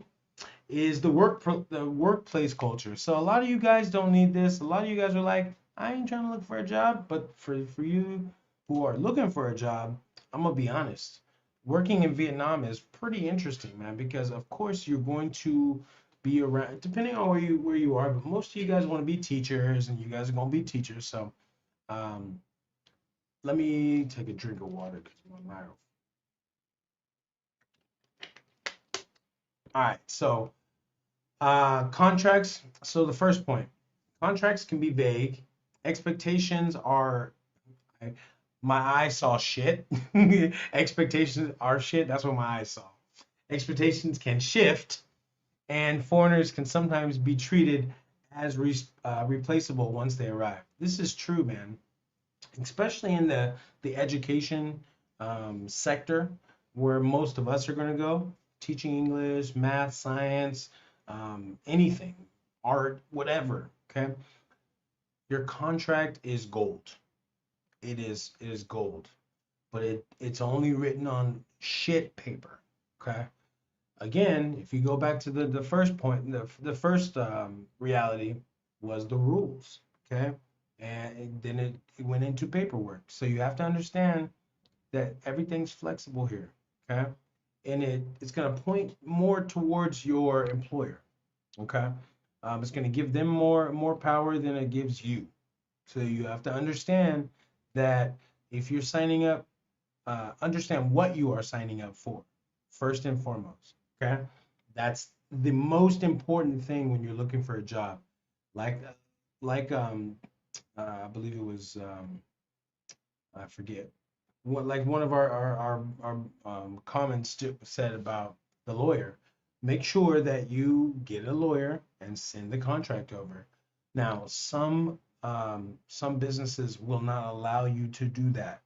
is the workplace culture. So a lot of you guys don't need this. A lot of you guys are like, I ain't trying to look for a job. But for you who are looking for a job, I'm gonna be honest. Working in Vietnam is pretty interesting, man, because of course you're going to be around, depending on where you are. But most of you guys want to be teachers, and you guys are gonna be teachers. So um, let me take a drink of water because my mouth. All right, so contracts. So the first point, contracts can be vague. Expectations are, my eyes saw shit. Expectations are shit. That's what my eyes saw. Expectations can shift, and foreigners can sometimes be treated as replaceable once they arrive. This is true, man. Especially in the education sector, where most of us are going to go, teaching English, math, science, anything, art, whatever. Okay, your contract is gold. It is gold, but it's only written on shit paper. Okay. Again, if you go back to the first point, the first reality was the rules. Okay, and then it went into paperwork. So you have to understand that everything's flexible here. Okay, and it's going to point more towards your employer. Okay, it's going to give them more power than it gives you. So you have to understand that if you're signing up, understand what you are signing up for, first and foremost. Okay, that's the most important thing when you're looking for a job. Like I believe it was I forget what, like one of our comments said about the lawyer. Make sure that you get a lawyer and send the contract over. Now, some businesses will not allow you to do that.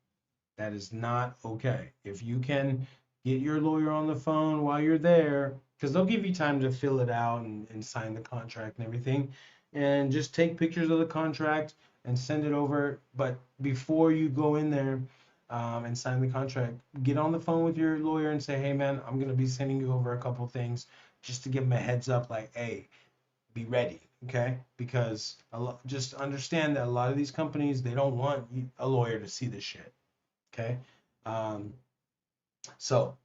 That is not okay. If you can get your lawyer on the phone while you're there, because they'll give you time to fill it out and sign the contract and everything, and just take pictures of the contract and send it over. But before you go in there and sign the contract, get on the phone with your lawyer and say, hey, man, I'm going to be sending you over a couple things just to give them a heads up, like, hey, be ready, okay? Because just understand that a lot of these companies, they don't want a lawyer to see this shit, okay? Um, so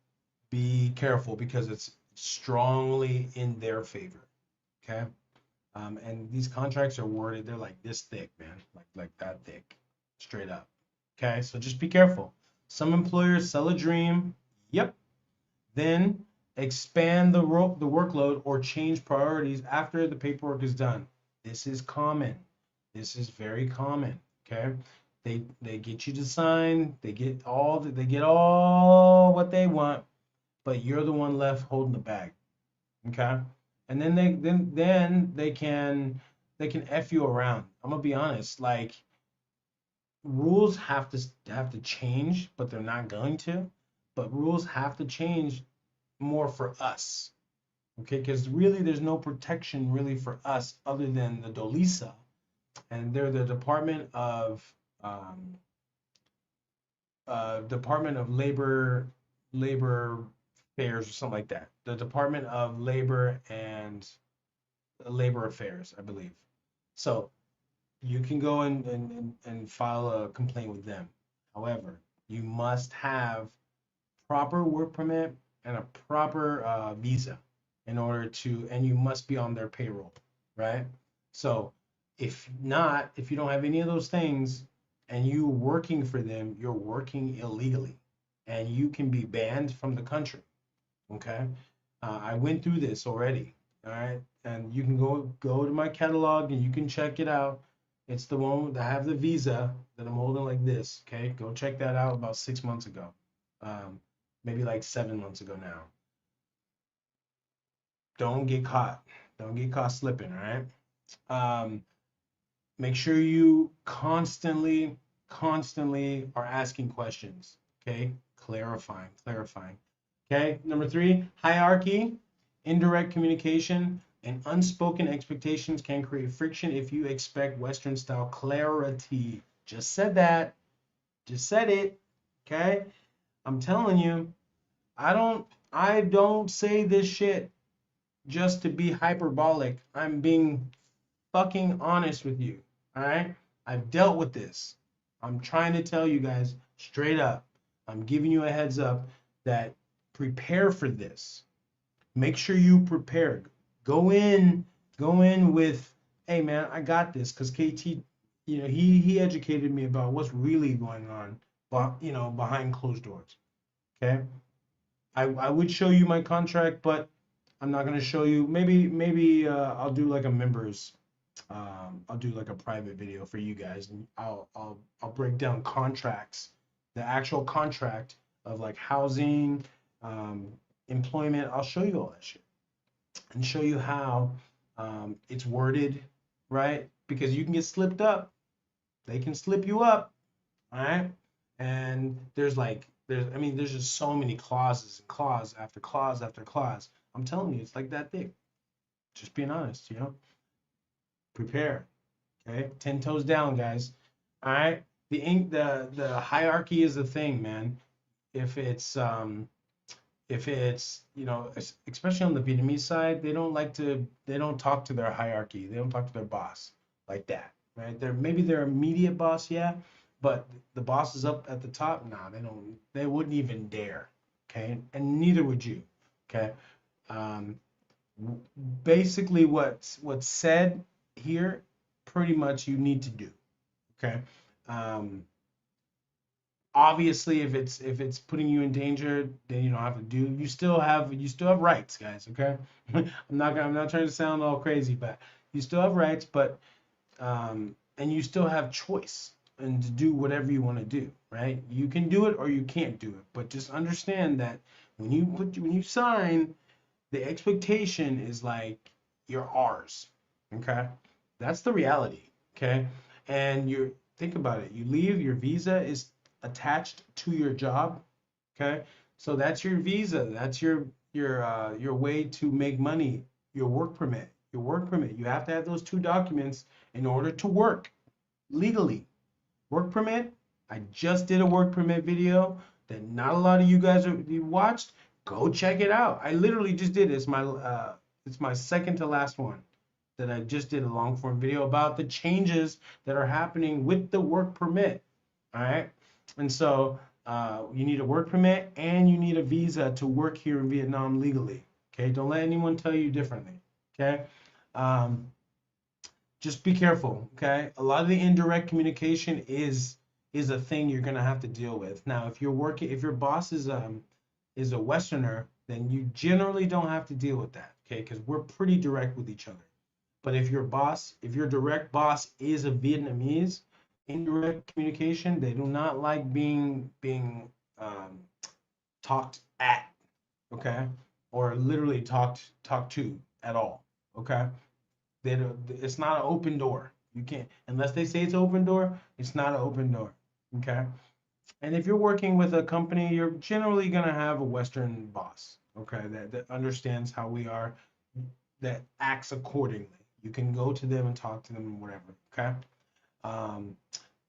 be careful because it's strongly in their favor, okay? And these contracts are worded, they're like this thick, man, like that thick, straight up, okay? So just be careful. Some employers sell a dream, yep, then expand the workload or change priorities after the paperwork is done. This is common. This is very common, Okay, they get you to sign, they get all what they want, but you're the one left holding the bag. Okay, and then they can f you around. I'm gonna be honest, like rules have to change, but they're not going to. But rules have to change more for us, okay? Because really, there's no protection really for us other than the Dolisa, and they're the um, Department of Labor Affairs or something like that. The Department of Labor and Labor Affairs, I believe. So you can go and file a complaint with them. However, you must have proper work permit and a proper visa in order to, and you must be on their payroll, right? So if you don't have any of those things and you working for them, you're working illegally and you can be banned from the country, okay? I went through this already, all right? And you can go to my catalog and you can check it out. It's the one that I have the visa that I'm holding like this, okay? Go check that out about 6 months ago. Um, Maybe like 7 months ago now. Don't get caught. Don't get caught slipping, all right? Um, Make sure you constantly are asking questions, okay? Clarifying. Okay, number 3, hierarchy, indirect communication, and unspoken expectations can create friction if you expect Western style clarity. Just said that. Just said it. Okay? I'm telling you, I don't say this shit just to be hyperbolic. I'm being fucking honest with you. All right? I've dealt with this. I'm trying to tell you guys straight up. I'm giving you a heads up that prepare for this. Make sure you prepare. Go in, go in with, hey man, I got this, because KT, he educated me about what's really going on, behind closed doors. Okay, I would show you my contract, but I'm not gonna show you. Maybe I'll do like a members. I'll do like a private video for you guys, and I'll break down contracts, the actual contract of like housing, um, employment. I'll show you all that shit and show you how it's worded, right? Because you can get slipped up. They can slip you up, all right? And there's just so many clauses and clause after clause after clause. I'm telling you, it's like that thick. Just being honest, prepare. Okay, 10 toes down, guys. All right. The hierarchy is the thing, man. If it's especially on the Vietnamese side, they don't talk to their hierarchy. They don't talk to their boss like that, right? Maybe their immediate boss, yeah, but the boss is up at the top. Nah, they wouldn't even dare. Okay, and neither would you. Okay. Um, Basically, what's said here, pretty much you need to do. Okay. Um, Obviously, if it's putting you in danger, then you don't have to do. You still have rights, guys. Okay. I'm not trying to sound all crazy, but you still have rights, but and you still have choice and to do whatever you want to do, right? You can do it or you can't do it, but just understand that when you sign, the expectation is like you're ours. Okay, that's the reality. Okay, and you think about it. You leave, your visa is attached to your job. Okay, so that's your visa. That's your way to make money. Your work permit. Your work permit. You have to have those two documents in order to work legally. Work permit. I just did a work permit video that not a lot of you watched. Go check it out. I literally just did it. It's my second to last one that I just did a long form video about the changes that are happening with the work permit. All right. And so you need a work permit and you need a visa to work here in Vietnam legally. Okay. Don't let anyone tell you differently. Okay. Um, just be careful. Okay. A lot of the indirect communication is a thing you're gonna have to deal with. Now, if your boss is a Westerner, then you generally don't have to deal with that, okay? Because we're pretty direct with each other. But if your direct boss is a Vietnamese, indirect communication. They do not like being talked at, okay, or literally talked to at all, okay. They don't, it's not an open door. You can't unless they say it's open door. It's not an open door, okay. And if you're working with a company, you're generally gonna have a Western boss, okay, that understands how we are, that acts accordingly. You can go to them and talk to them and whatever, okay. Um,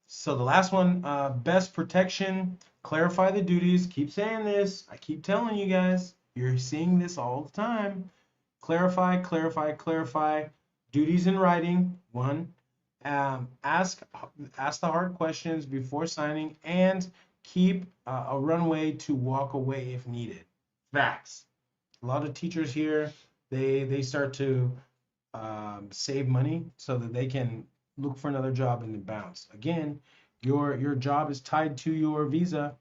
so the last one, best protection, clarify the duties. Keep saying this. I keep telling you guys. You're seeing this all the time. Clarify, clarify, clarify. Duties in writing. One. Ask the hard questions before signing, and keep a runway to walk away if needed. Facts. A lot of teachers here, they start to save money so that they can look for another job and then bounce. Again, your job is tied to your visa.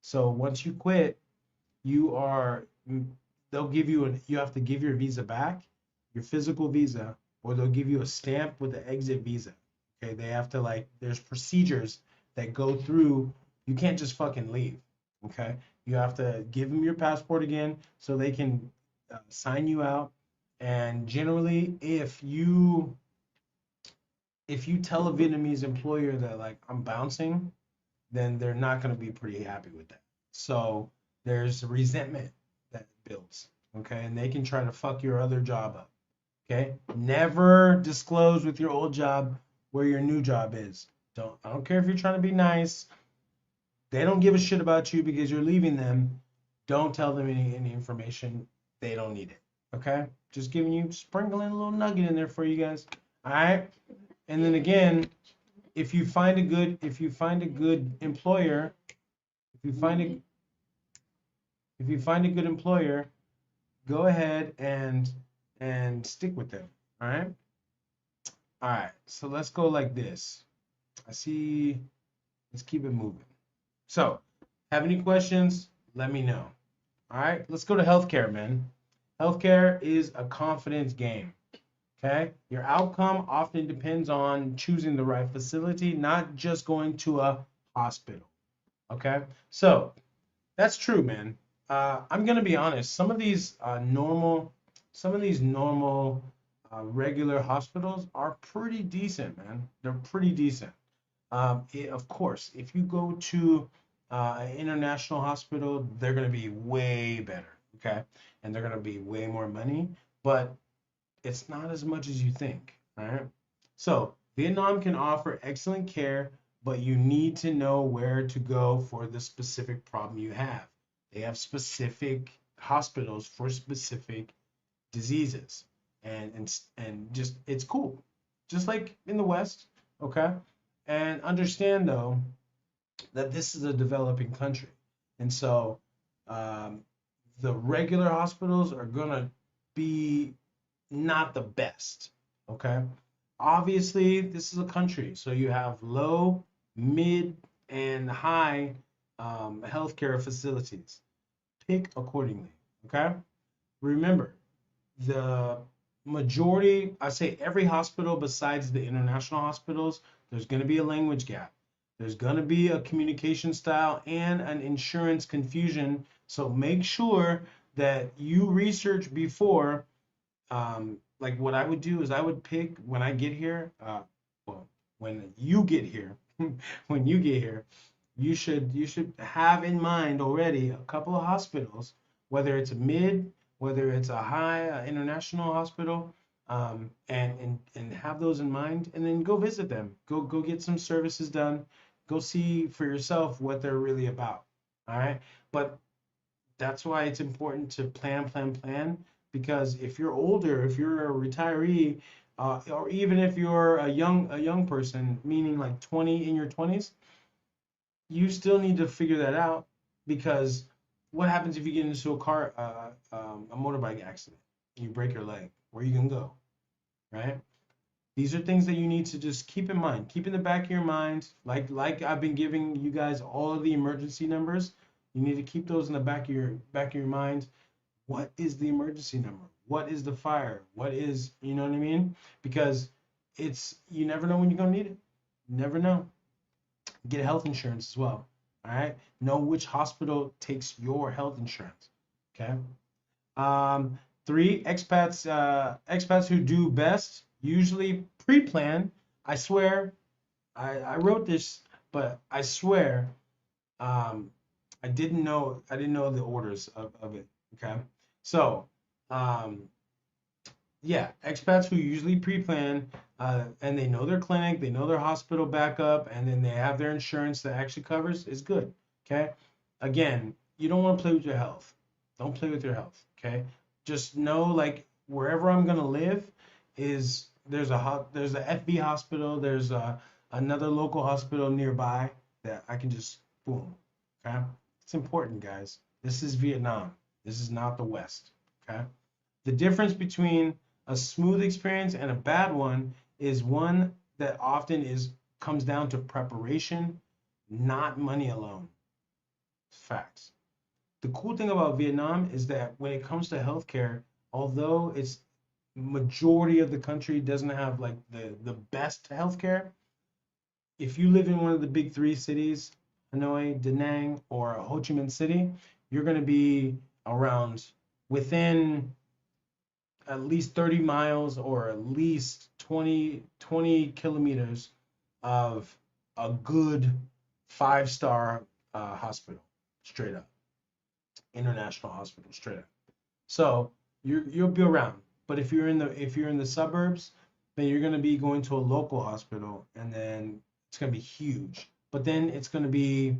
So once you quit, you are they'll give you you have to give your visa back, your physical visa, or they'll give you a stamp with the exit visa. Okay, they have to like there's procedures that go through. You can't just fucking leave. Okay, you have to give them your passport again so they can sign you out. And generally, if you tell a Vietnamese employer that like I'm bouncing, then they're not going to be pretty happy with that. So there's resentment that builds, okay? And they can try to fuck your other job up, okay? Never disclose with your old job where your new job is. I don't care if you're trying to be nice. They don't give a shit about you because you're leaving them. Don't tell them any information. They don't need it, okay? Just giving you, sprinkling a little nugget in there for you guys. All right? And then again, if you find a good employer, if you find a if you find a good employer, go ahead and stick with them. All right? All right. So let's go like this. I see. Let's keep it moving. So, have any questions? Let me know. All right. Let's go to healthcare, man. Healthcare is a confidence game. Okay? Your outcome often depends on choosing the right facility, not just going to a hospital. Okay? So, that's true, man. I'm gonna be honest. Some of these normal, regular hospitals are pretty decent, man. They're pretty decent. Of course, if you go to an international hospital, they're gonna be way better, okay? And they're gonna be way more money, but it's not as much as you think, all right? So Vietnam can offer excellent care, but you need to know where to go for the specific problem you have. They have specific hospitals for specific diseases, and just it's cool, just like in the West, okay? And understand though that this is a developing country, and so um, the regular hospitals are gonna be not the best. Okay. Obviously, this is a country, so you have low, mid, and high healthcare facilities. Pick accordingly. Okay. Remember, the majority, I say every hospital besides the international hospitals, there's going to be a language gap. There's going to be a communication style and an insurance confusion. So make sure that you research before like what I would do is I would pick when I get here, well, when you get here, when you get here, you should have in mind already a couple of hospitals, whether it's a mid, whether it's a high international hospital, and have those in mind, and then go visit them. Go get some services done. Go see for yourself what they're really about. All right, but that's why it's important to plan, because if you're older, if you're a retiree, or even if you're a young person, meaning like 20 in your 20s, you still need to figure that out, because what happens if you get into a motorbike accident, and you break your leg? Where you gonna go, right? These are things that you need to just keep in mind. Keep in the back of your mind, like I've been giving you guys all of the emergency numbers. You need to keep those in the back of your mind. What is the emergency number? What is the fire? What is, you know what I mean? Because you never know when you're gonna need it. You never know. Get health insurance as well. All right. Know which hospital takes your health insurance. Okay. Um, Three, expats who do best usually pre-plan. I swear, I wrote this, but I swear, um, I didn't know the orders of it. Okay. So, um, yeah, expats who usually pre-plan, and they know their clinic, they know their hospital backup, and then they have their insurance that actually covers is good. Okay. Again, you don't want to play with your health. Don't play with your health. Okay. Just know, like, wherever I'm gonna live is there's a FB hospital, there's another local hospital nearby that I can just boom. Okay. It's important, guys. This is Vietnam. This is not the West. Okay. The difference between a smooth experience and a bad one is one that often is comes down to preparation, not money alone. Facts. The cool thing about Vietnam is that when it comes to healthcare, although it's majority of the country doesn't have like the best healthcare, if you live in one of the big three cities, Hanoi, Da Nang, or Ho Chi Minh City, you're going to be around within at least 30 miles or at least 20 kilometers of a good five-star hospital, straight up, international hospital, straight up. So you'll be around. But if you're in the suburbs, then you're gonna be going to a local hospital, and then it's gonna be huge. But then it's gonna be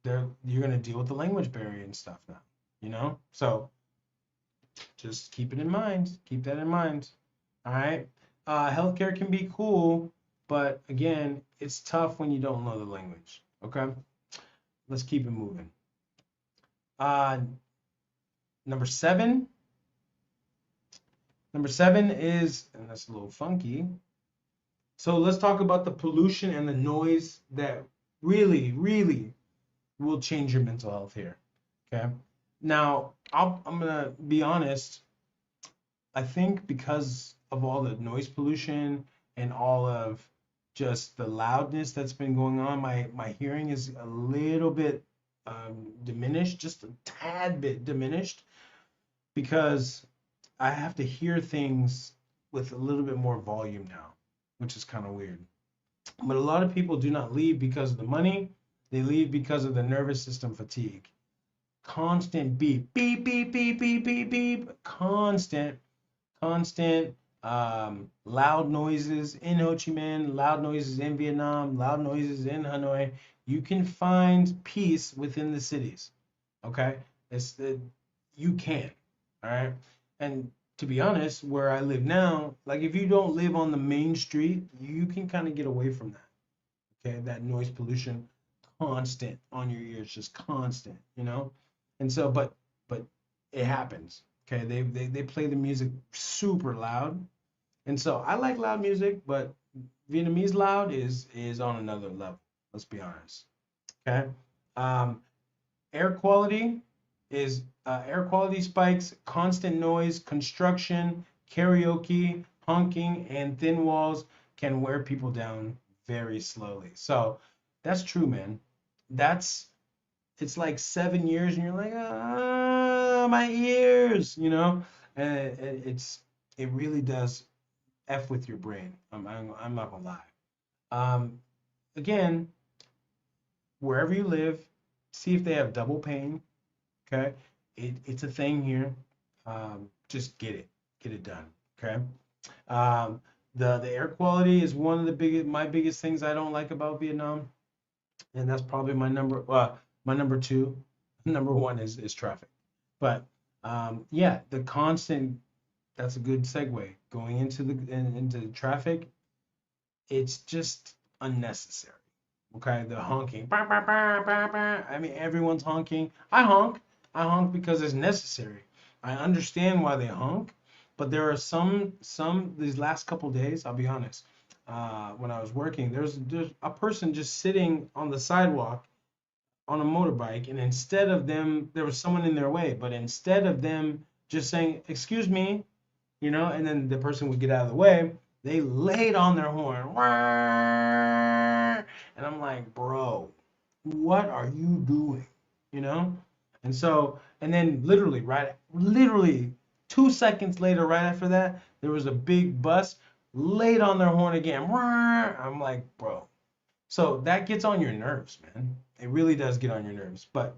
there. You're gonna deal with the language barrier and stuff now. So just keep it in mind. Keep that in mind. All right. Healthcare can be cool, but again, it's tough when you don't know the language. Okay. Let's keep it moving. Uh, number seven. Number seven is, and that's a little funky. So let's talk about the pollution and the noise that really, really will change your mental health here. Okay. Now, I'm gonna be honest. I think because of all the noise pollution and all of just the loudness that's been going on, my hearing is a little bit diminished, just a tad bit diminished, because I have to hear things with a little bit more volume now, which is kind of weird. But a lot of people do not leave because of the money. They leave because of the nervous system fatigue. Constant beep, beep, beep, beep, beep, beep, beep, constant loud noises in Ho Chi Minh, loud noises in Vietnam, loud noises in Hanoi. You can find peace within the cities. Okay, you can. All right, and to be honest, where I live now, like if you don't live on the main street, you can kind of get away from that. Okay, that noise pollution, constant on your ears, just constant. And so, but it happens. Okay, they play the music super loud, and so I like loud music, but Vietnamese loud is on another level. Let's be honest. Okay, um, air quality air quality spikes, constant noise, construction, karaoke, honking, and thin walls can wear people down very slowly. So that's true, man. That's it's like 7 years, and you're like, my ears. And it really does f with your brain. I'm not gonna lie. Um, Again, wherever you live, see if they have double pane. Okay, it's a thing here. Just get it done. Okay. Um, the air quality is one of my biggest things I don't like about Vietnam, and that's probably my number two. Number one is traffic, but yeah, the constant. That's a good segue going into traffic. It's just unnecessary. Okay, the honking. Bah, bah, bah, bah, bah. I mean, everyone's honking. I honk. I honk because it's necessary. I understand why they honk, but there are some these last couple days. I'll be honest. When I was working, there's a person just sitting on the sidewalk on a motorbike, and instead of them, there was someone in their way, but instead of them just saying, "Excuse me," and then the person would get out of the way, They laid on their horn. And I'm like, bro, what are you doing? You know? And so, and then literally 2 seconds later, right after that, there was a big bus laid on their horn again. I'm like, bro. So that gets on your nerves, man. It really does get on your nerves. But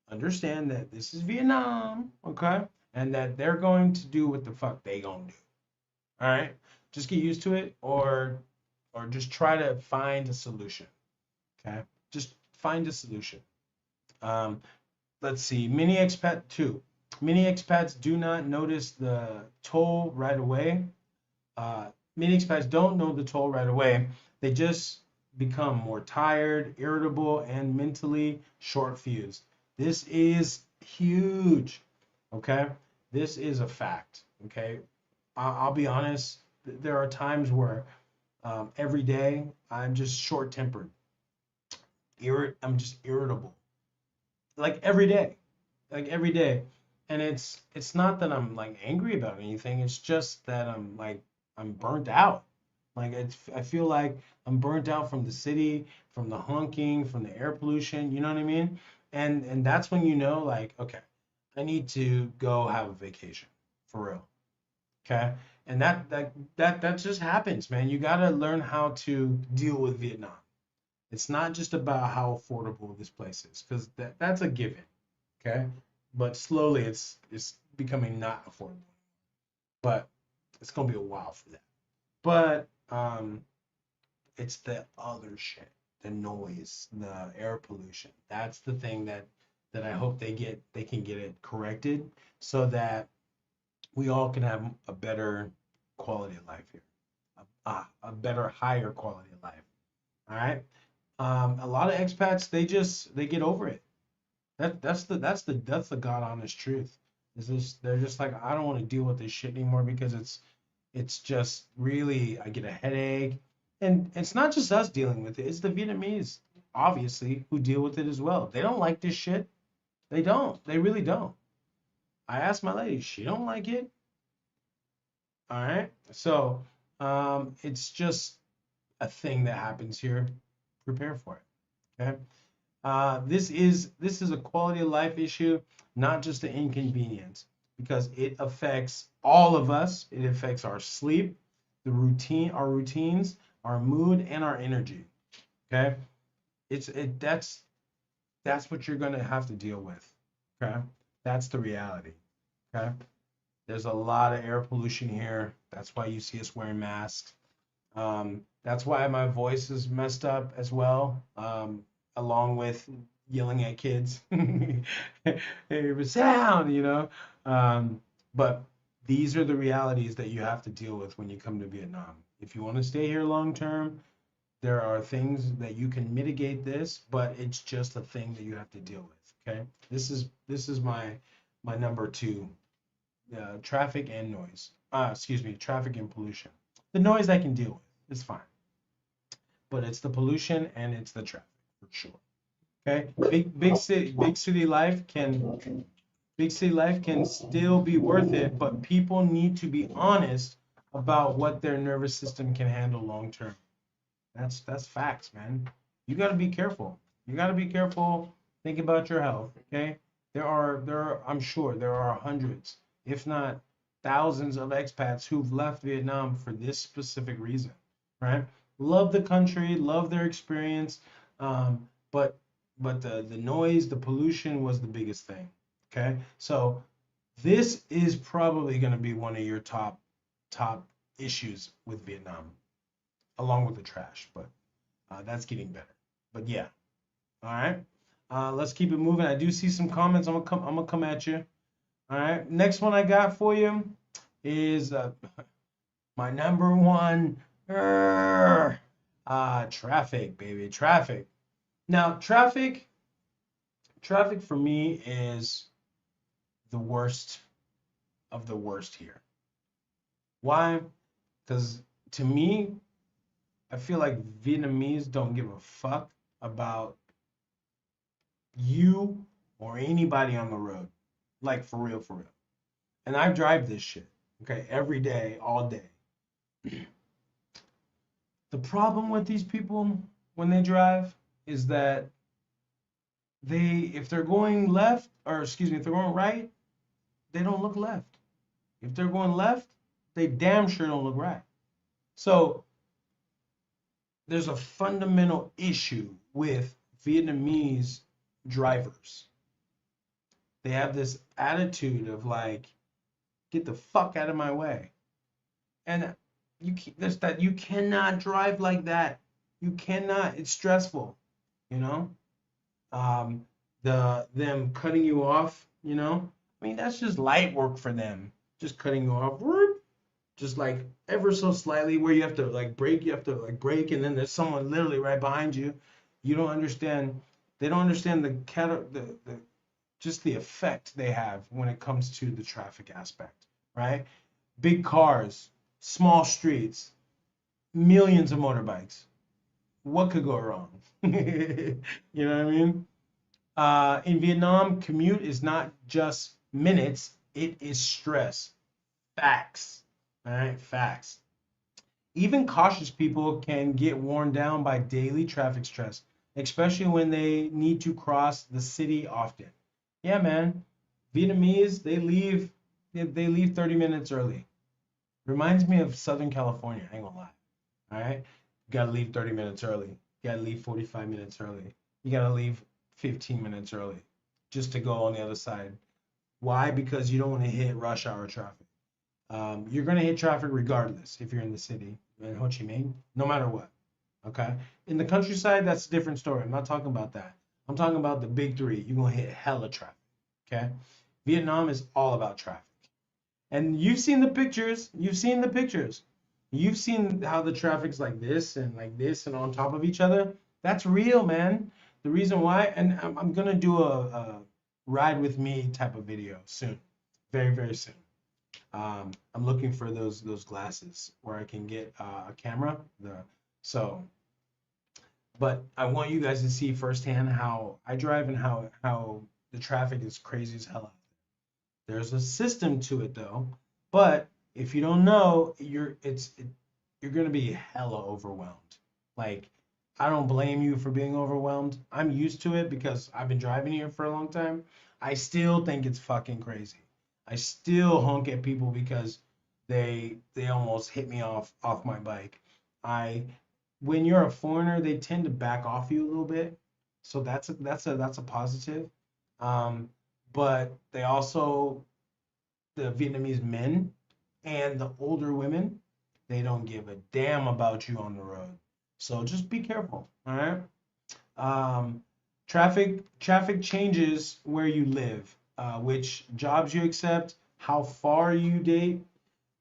understand that this is Vietnam, okay? And that they're going to do what the fuck they gonna do. All right? Just get used to it, or just try to find a solution. Okay? Just find a solution. Um, let's see. Many expat two. Many expats do not notice the toll right away. Uh, Many expats don't know the toll right away. They just become more tired, irritable, and mentally short fused. This is huge. Okay? This is a fact. Okay? I'll be honest. There are times where every day I'm just short tempered. I'm just irritable. Like every day. Like every day. And it's not that I'm like angry about anything. It's just that I'm burnt out. Like I feel like I'm burnt out from the city, from the honking, from the air pollution, you know what I mean? And that's when you know like, okay, I need to go have a vacation. For real. Okay? And that just happens, man. You got to learn how to deal with Vietnam. It's not just about how affordable this place is, because that's a given. Okay? But slowly it's becoming not affordable. But it's gonna be a while for that. But it's the other shit, the noise, the air pollution. That's the thing that I hope they can get it corrected so that we all can have a better quality of life here. A better, higher quality of life. All right. A lot of expats they get over it. That's the God honest truth. Is this they're just like I don't want to deal with this shit anymore because it's just really I get a headache, and it's not just us dealing with it. It's the Vietnamese obviously who deal with it as well. They don't like this shit. They don't. They really don't. I asked my lady, she don't like it. All right. So it's just a thing that happens here. Prepare for it. Okay. This is a quality of life issue, not just an inconvenience, because it affects all of us. It affects our sleep, our routines, our mood, and our energy. Okay, that's what you're gonna have to deal with. Okay, that's the reality. Okay, there's a lot of air pollution here. That's why you see us wearing masks. That's why my voice is messed up as well, along with yelling at kids. Hey, sound, you know. But these are the realities that you have to deal with when you come to Vietnam. If you want to stay here long term, there are things that you can mitigate this, but it's just a thing that you have to deal with. Okay, this is my number two, traffic and noise. Excuse me, traffic and pollution. The noise I can deal with, it's fine, but it's the pollution and it's the traffic for sure. Okay, big city life can still be worth it, but people need to be honest about what their nervous system can handle long term. That's facts, man. You got to be careful. You got to be careful. Think about your health. Okay. There are I'm sure there are hundreds, if not thousands, of expats who've left Vietnam for this specific reason. Right. Love the country, love their experience, but the noise, the pollution was the biggest thing. Okay. So this is probably going to be one of your top issues with Vietnam, along with the trash, but that's getting better. But yeah, all right. Let's keep it moving. I do see some comments. I'm gonna come at you. All right. Next one I got for you is my number one. Traffic, baby, traffic. Now, traffic for me is the worst of the worst here. Why? Because to me, I feel like Vietnamese don't give a fuck about you or anybody on the road. Like for real, for real. And I drive this shit, okay, every day, all day. The problem with these people when they drive is that if they're going left, or excuse me, if they're going right, they don't look left. If they're going left, they damn sure don't look right. So there's a fundamental issue with Vietnamese drivers. They have this attitude of like, get the fuck out of my way. And you cannot drive like that. You cannot. It's stressful, you know. Um, them cutting you off, you know. I mean, that's just light work for them. Just cutting you off, whoop, just like ever so slightly, where you have to like brake, and then there's someone literally right behind you. You don't understand. They don't understand the just the effect they have when it comes to the traffic aspect, right? Big cars, small streets, millions of motorbikes. What could go wrong? You know what I mean? In Vietnam, commute is not just minutes, it is stress. Facts. All right, facts. Even cautious people can get worn down by daily traffic stress, especially when they need to cross the city often. Yeah, man. Vietnamese, they leave 30 minutes early. Reminds me of Southern California, I ain't gonna lie. All right? You gotta leave 30 minutes early. You gotta leave 45 minutes early. You gotta leave 15 minutes early just to go on the other side. Why? Because you don't want to hit rush hour traffic. You're going to hit traffic regardless if you're in the city in Ho Chi Minh, no matter what. Okay. In the countryside, that's a different story. I'm not talking about that. I'm talking about the big three. You're going to hit hella traffic. Okay. Vietnam is all about traffic. And you've seen the pictures. You've seen the pictures. You've seen how the traffic's like this and on top of each other. That's real, man. The reason why, and I'm going to do a ride with me type of video soon, very, very soon. I'm looking for those glasses where I can get a camera. So, but I want you guys to see firsthand how I drive and how the traffic is crazy as hell. There's a system to it though, but if you don't know, you're gonna be hella overwhelmed. Like, I don't blame you for being overwhelmed. I'm used to it because I've been driving here for a long time. I still think it's fucking crazy. I still honk at people because they almost hit me off my bike. I When you're a foreigner, they tend to back off you a little bit, so that's a positive. Um, but they also the Vietnamese men and the older women, they don't give a damn about you on the road. So just be careful, all right? Um, traffic changes where you live, which jobs you accept, how far you date,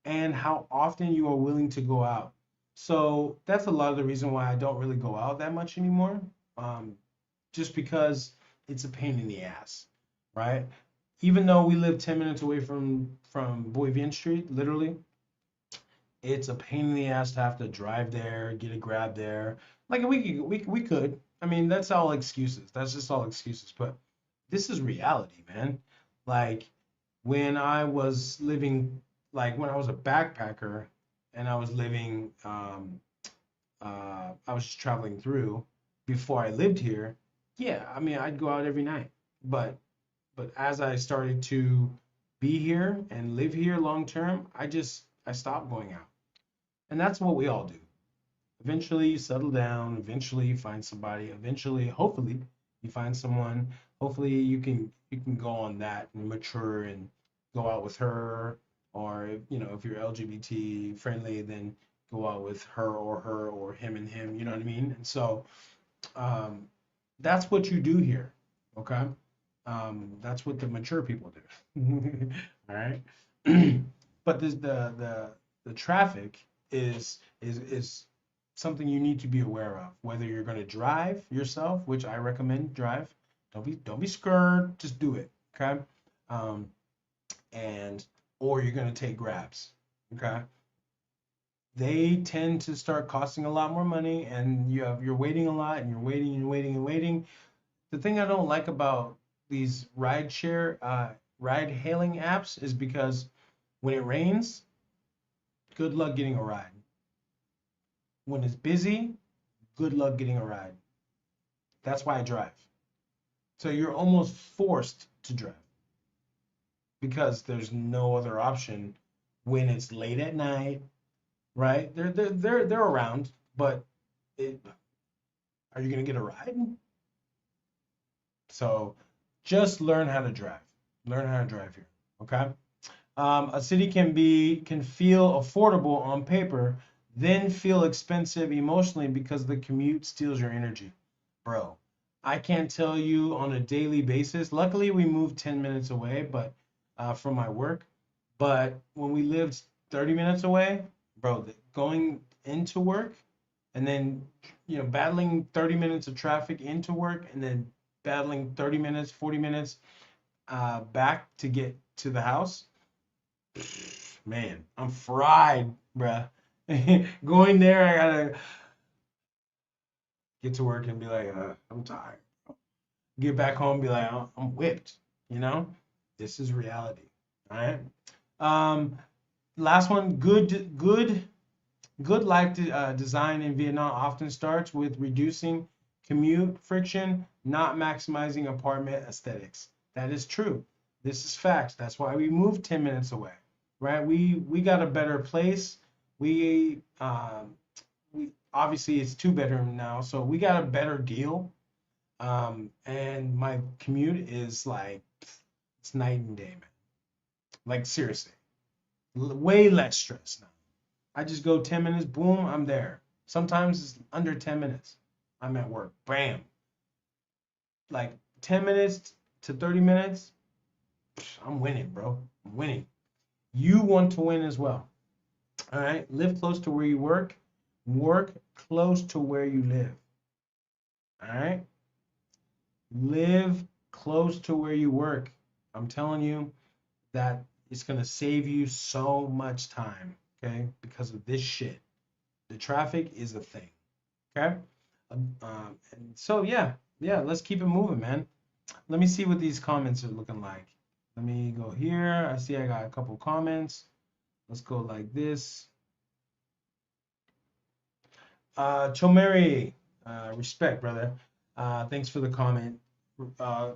and how often you are willing to go out. So that's a lot of the reason why I don't really go out that much anymore. Um, just because it's a pain in the ass, right? Even though we live 10 minutes away from Boy Vien Street, literally, it's a pain in the ass to have to drive there, get a grab there. Like we could. I mean, that's all excuses. That's just all excuses. But this is reality, man. Like when I was living, like when I was a backpacker and I was living, I was just traveling through before I lived here. Yeah, I mean, I'd go out every night. But as I started to be here and live here long term, I stopped going out. And that's what we all do. Eventually you settle down, eventually you find somebody, eventually, hopefully, you find someone. Hopefully you can go on that and mature and go out with her, or if you're LGBT friendly, then go out with her or him and him, you know what I mean? And so um, that's what you do here, okay? That's what the mature people do. All right. But the traffic is something you need to be aware of. Whether you're going to drive yourself, which I recommend drive. Don't be scared. Just do it. Okay. Um, and or you're going to take grabs. Okay. They tend to start costing a lot more money, and you're waiting a lot, and you're waiting and waiting and waiting. The thing I don't like about these ride hailing apps is because when it rains, good luck getting a ride. When it's busy, good luck getting a ride. That's why I drive. So you're almost forced to drive because there's no other option when it's late at night, right? They're around, but it, are you gonna get a ride? So just learn how to drive. Learn how to drive here. Okay. A city can feel affordable on paper, then feel expensive emotionally because the commute steals your energy, bro. I can't tell you on a daily basis. Luckily, we moved 10 minutes away, but from my work. But when we lived 30 minutes away, bro, going into work and then battling 30 minutes of traffic into work and then battling 30 minutes, 40 minutes back to get to the house, man, I'm fried, bruh. Going there, I gotta get to work and be like, I'm tired. Get back home, be like, I'm whipped. You know, this is reality. All right. Um, Last one, good life design in Vietnam often starts with reducing commute friction, not maximizing apartment aesthetics. That is true. This is facts. That's why we moved 10 minutes away, right? We got a better place. We obviously it's two bedroom now, so we got a better deal. And my commute is like it's night and day, man. Like seriously, way less stress now. I just go 10 minutes, boom, I'm there. Sometimes it's under 10 minutes. I'm at work. Bam. Like 10 minutes to 30 minutes, I'm winning, bro. I'm winning. You want to win as well. All right. Live close to where you work. Work close to where you live. All right. Live close to where you work. I'm telling you that it's going to save you so much time. Okay. Because of this shit. The traffic is a thing. Okay. And so yeah, let's keep it moving, man. Let me see what these comments are looking like. Let me go here. I see I got a couple comments. Let's go like this. Chomeri, respect, brother. Thanks for the comment. Uh,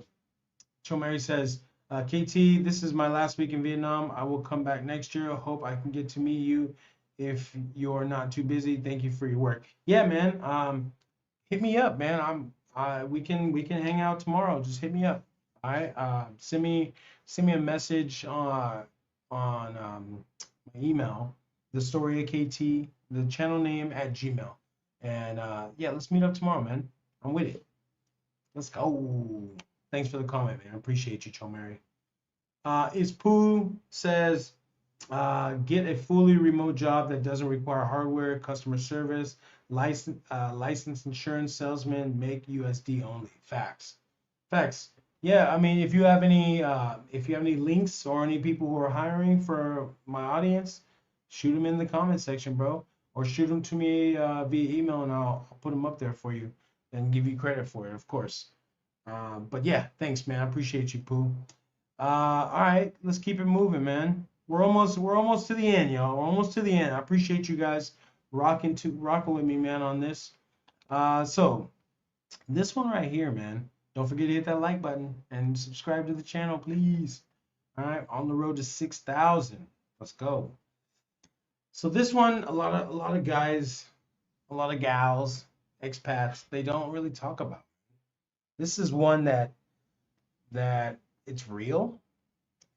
Chomeri says, KT, this is my last week in Vietnam. I will come back next year. Hope I can get to meet you if you're not too busy. Thank you for your work. Yeah, man. Hit me up, man. We can hang out tomorrow. Just hit me up. All right. Send me a message on my email, the story of KT, the channel name at Gmail. And yeah, let's meet up tomorrow, man. I'm with it. Let's go. Thanks for the comment, man. I appreciate you, Chomeri. Is Pooh says, get a fully remote job that doesn't require hardware, customer service, licensed insurance salesman, make USD only. Facts. Facts. Yeah, I mean, if you have any links or any people who are hiring for my audience, shoot them in the comment section, bro, or shoot them to me via email, and I'll put them up there for you and give you credit for it, of course. But yeah, thanks, man. I appreciate you, Pooh. All right, let's keep it moving, man. We're almost to the end, y'all. We're almost to the end. I appreciate you guys rocking with me, man, on this. So this one right here, man. Don't forget to hit that like button and subscribe to the channel, please. All right, on the road to 6,000. Let's go. So this one, a lot of guys, a lot of gals, expats, they don't really talk about. This is one that it's real,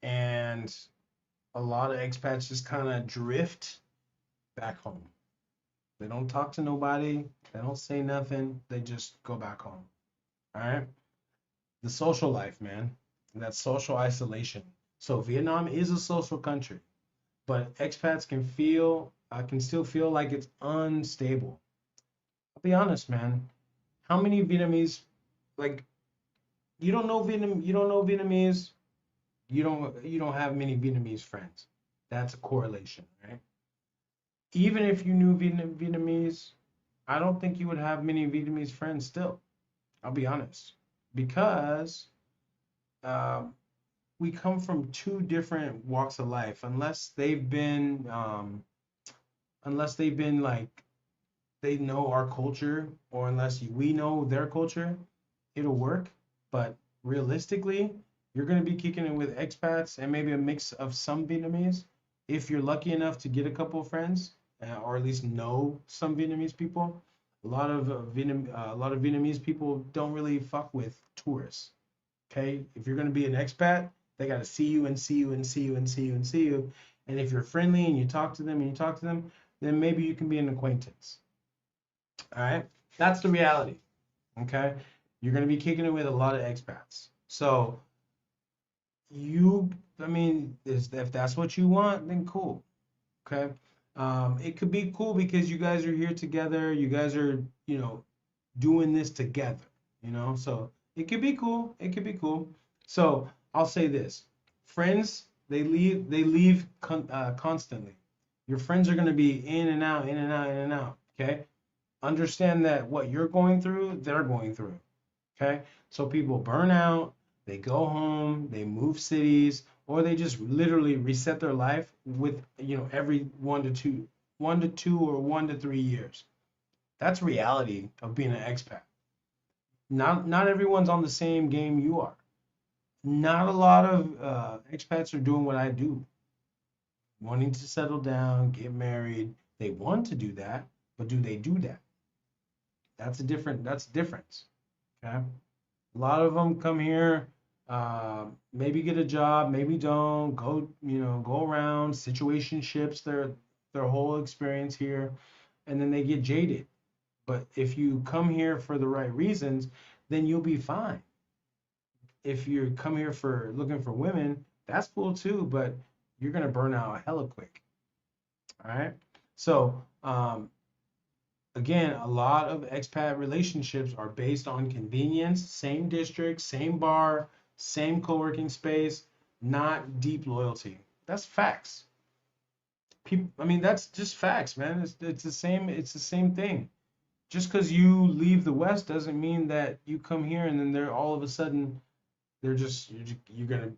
and a lot of expats just kind of drift back home. They don't talk to nobody. They don't say nothing. They just go back home. All right. The social life, man. That social isolation. So Vietnam is a social country, but expats can still feel like it's unstable. I'll be honest, man. How many Vietnamese, like, you don't know Vietnamese, you don't have many Vietnamese friends. That's a correlation, right? Even if you knew Vietnamese, I don't think you would have many Vietnamese friends still. I'll be honest, because uh, we come from two different walks of life. Unless they've been like they know our culture, or unless we know their culture, it'll work. But realistically, you're going to be kicking it with expats and maybe a mix of some Vietnamese. If you're lucky enough to get a couple of friends, or at least know some Vietnamese people, a lot of Vietnamese people don't really fuck with tourists. Okay, if you're going to be an expat, they got to see you and see you and see you and see you and see you. And if you're friendly and you talk to them and you talk to them, then maybe you can be an acquaintance. All right, that's the reality. Okay, you're going to be kicking it with a lot of expats. So you, I mean, if that's what you want, then cool. Okay, it could be cool because you guys are here together. You guys are, doing this together. So it could be cool. It could be cool. So I'll say this: friends, they leave constantly. Your friends are going to be in and out, in and out, in and out. Okay, understand that what you're going through, they're going through. Okay, so people burn out, they go home, they move cities, or they just literally reset their life with, every 1 to 2 or 1 to 3 years. That's reality of being an expat. Not everyone's on the same game you are. Not a lot of expats are doing what I do, wanting to settle down, get married. They want to do that, but do they do that? That's a difference. Okay. A lot of them come here, maybe get a job, maybe don't, go around, situationships their whole experience here, and then they get jaded. But if you come here for the right reasons, then you'll be fine. If you come here for looking for women, that's cool too, but you're gonna burn out hella quick. All right. So again, a lot of expat relationships are based on convenience, same district, same bar, same co-working space, not deep loyalty. That's facts. People, I mean, that's just facts, man. It's the same. It's the same thing. Just because you leave the West doesn't mean that you come here and then they're all of a sudden you're gonna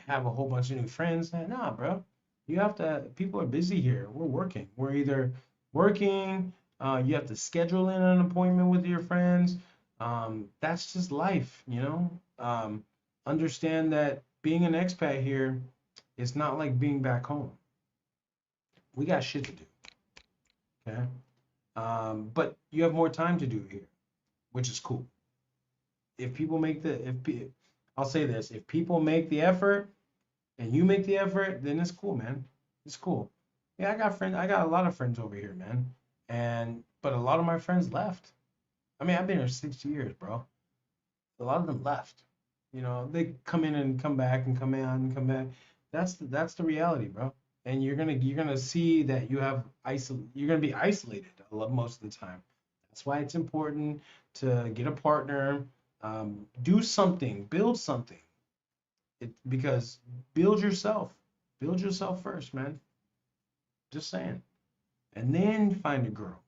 have a whole bunch of new friends. Nah, bro. You have to. People are busy here. We're working. We're either working. You have to schedule in an appointment with your friends. That's just life. Understand that being an expat here, it's not like being back home. We got shit to do. Okay. But you have more time to do here, which is cool. If people make the, if I'll say this, if people make the effort and you make the effort, then it's cool, man. It's cool. Yeah, I got friends. I got a lot of friends over here, man. But a lot of my friends left. I mean, I've been here 6 years, bro. A lot of them left. They come in and come back and come in and come back. That's the reality, bro. And you're gonna see that you're gonna be isolated most of the time. That's why it's important to get a partner, do something, build something. Because build yourself first, man. Just saying, and then find a girl.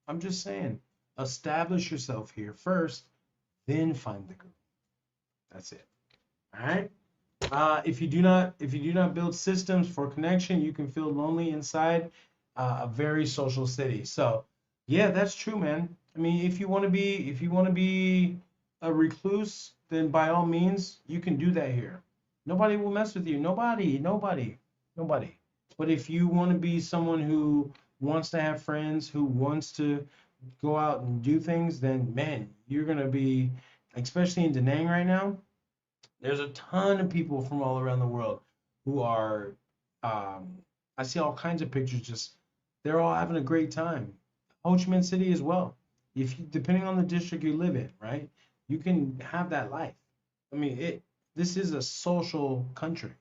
I'm just saying, establish yourself here first, then find the girl. That's it. All right. If you do not build systems for connection, you can feel lonely inside a very social city. So, yeah, that's true, man. I mean, if you want to be a recluse, then by all means, you can do that here. Nobody will mess with you. Nobody, nobody, nobody. But if you want to be someone who wants to have friends, who wants to go out and do things, then man, you're gonna be, especially in Da Nang right now, there's a ton of people from all around the world who are, um, I see all kinds of pictures, just they're all having a great time. Ho Chi Minh City as well. If you, depending on the district you live in, right, you can have that life. I mean, this is a social country.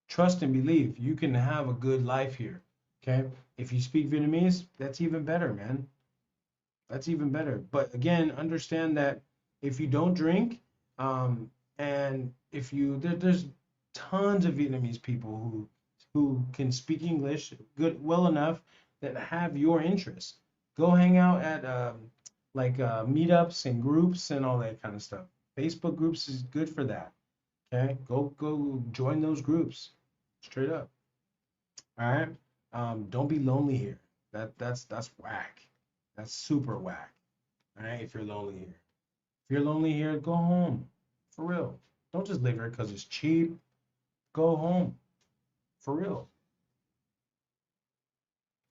Trust and believe you can have a good life here. Okay. If you speak Vietnamese, that's even better, man. That's even better. But again, understand that if you don't drink, and if there's tons of Vietnamese people who can speak English well enough that have your interests. Go hang out at like meetups and groups and all that kind of stuff. Facebook groups is good for that. Okay, go join those groups. Straight up. All right. Don't be lonely here. That's whack. That's super whack. All right, if you're lonely here. If you're lonely here, go home. For real. Don't just live here because it's cheap. Go home. For real.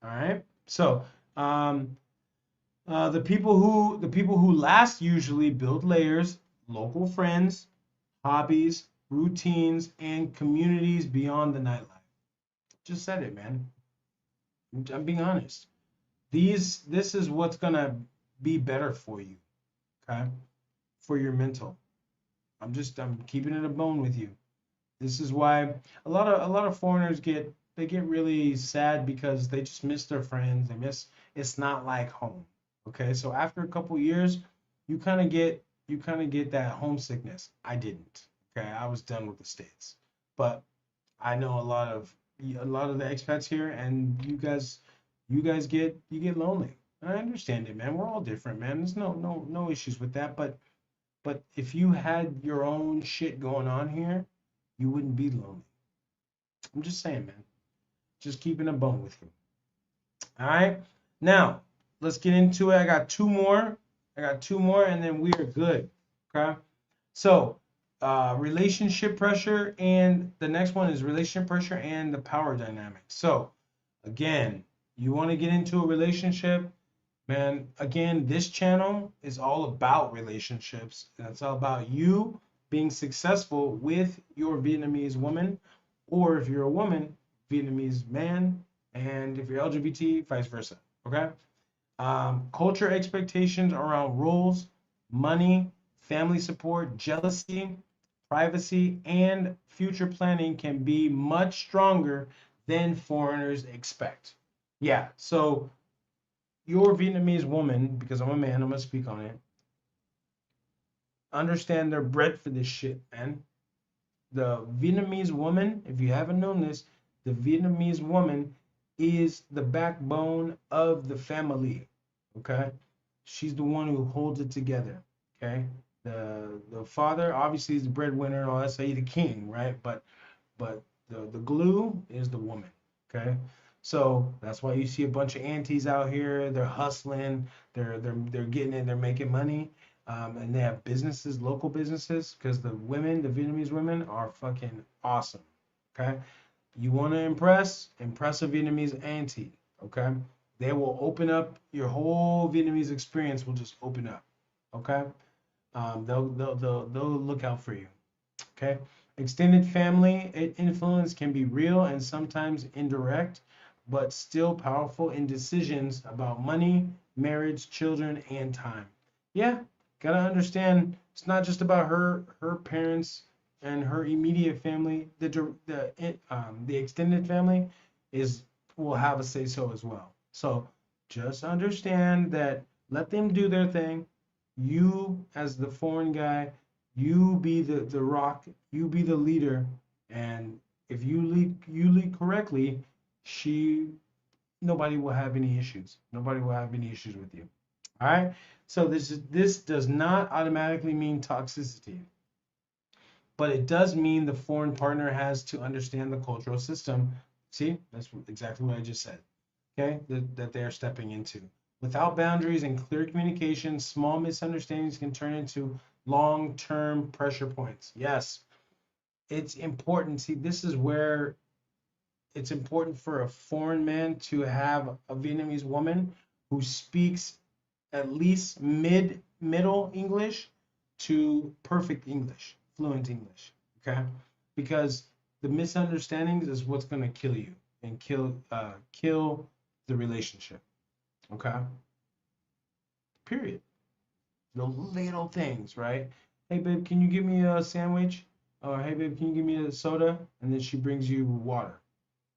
All right. So, um, the people who last usually build layers, local friends, hobbies, routines, and communities beyond the nightlife. Just said it, man. I'm being honest. This is what's gonna be better for you, okay? For your mental. I'm keeping it a bone with you. This is why a lot of foreigners get really sad because they just miss their friends. They miss it's not like home. Okay, so after a couple years, you kind of get that homesickness. I didn't. Okay, I was done with the States, but I know a lot of the expats here, and you guys get lonely. I understand it, man. We're all different, man. There's no issues with that, but if you had your own shit going on here, you wouldn't be lonely. I'm just saying, man. Just keeping a bone with you. All right. Now, let's get into it. I got two more. And then we are good. Okay. So, relationship pressure, and the next one is relationship pressure and the power dynamic. So, again, you want to get into a relationship, man. Again, this channel is all about relationships. And it's all about you being successful with your Vietnamese woman, or if you're a woman, Vietnamese man, and if you're LGBT, vice versa. Okay? Culture expectations around roles, money, family support, jealousy, privacy, and future planning can be much stronger than foreigners expect. Yeah, so your Vietnamese woman, because I'm a man, I'm gonna speak on it. Understand they're bred for this shit, man. The Vietnamese woman, if you haven't known this, the Vietnamese woman is the backbone of the family. Okay, she's the one who holds it together. Okay, the father obviously is the breadwinner and all that, so he's the king, right? But the glue is the woman. Okay, so that's why you see a bunch of aunties out here. They're hustling. They're getting it. They're making money. And they have businesses, local businesses, because the Vietnamese women are fucking awesome. Okay, you want to impress a Vietnamese auntie. Okay, they will open up your whole Vietnamese experience. Will just open up. Okay, they'll look out for you. Okay. Extended family influence can be real and sometimes indirect, but still powerful in decisions about money, marriage, children, and time. Yeah, gotta understand it's not just about her parents and her immediate family. The extended family is will have a say so as well. So just understand that let them do their thing. You as the foreign guy, you be the rock, you be the leader, and if you lead correctly, she nobody will have any issues. Nobody will have any issues with you. All right. So this does not automatically mean toxicity, but it does mean the foreign partner has to understand the cultural system. See, that's exactly what I just said. Okay, that they are stepping into. Without boundaries and clear communication, small misunderstandings can turn into long-term pressure points. Yes, it's important. See, this is where it's important for a foreign man to have a Vietnamese woman who speaks at least middle English to perfect English, fluent English. Okay, because the misunderstandings is what's gonna kill you and kill the relationship. Okay, period. The little things, right? Hey babe, can you give me a sandwich? Or hey babe, can you give me a soda? And then she brings you water.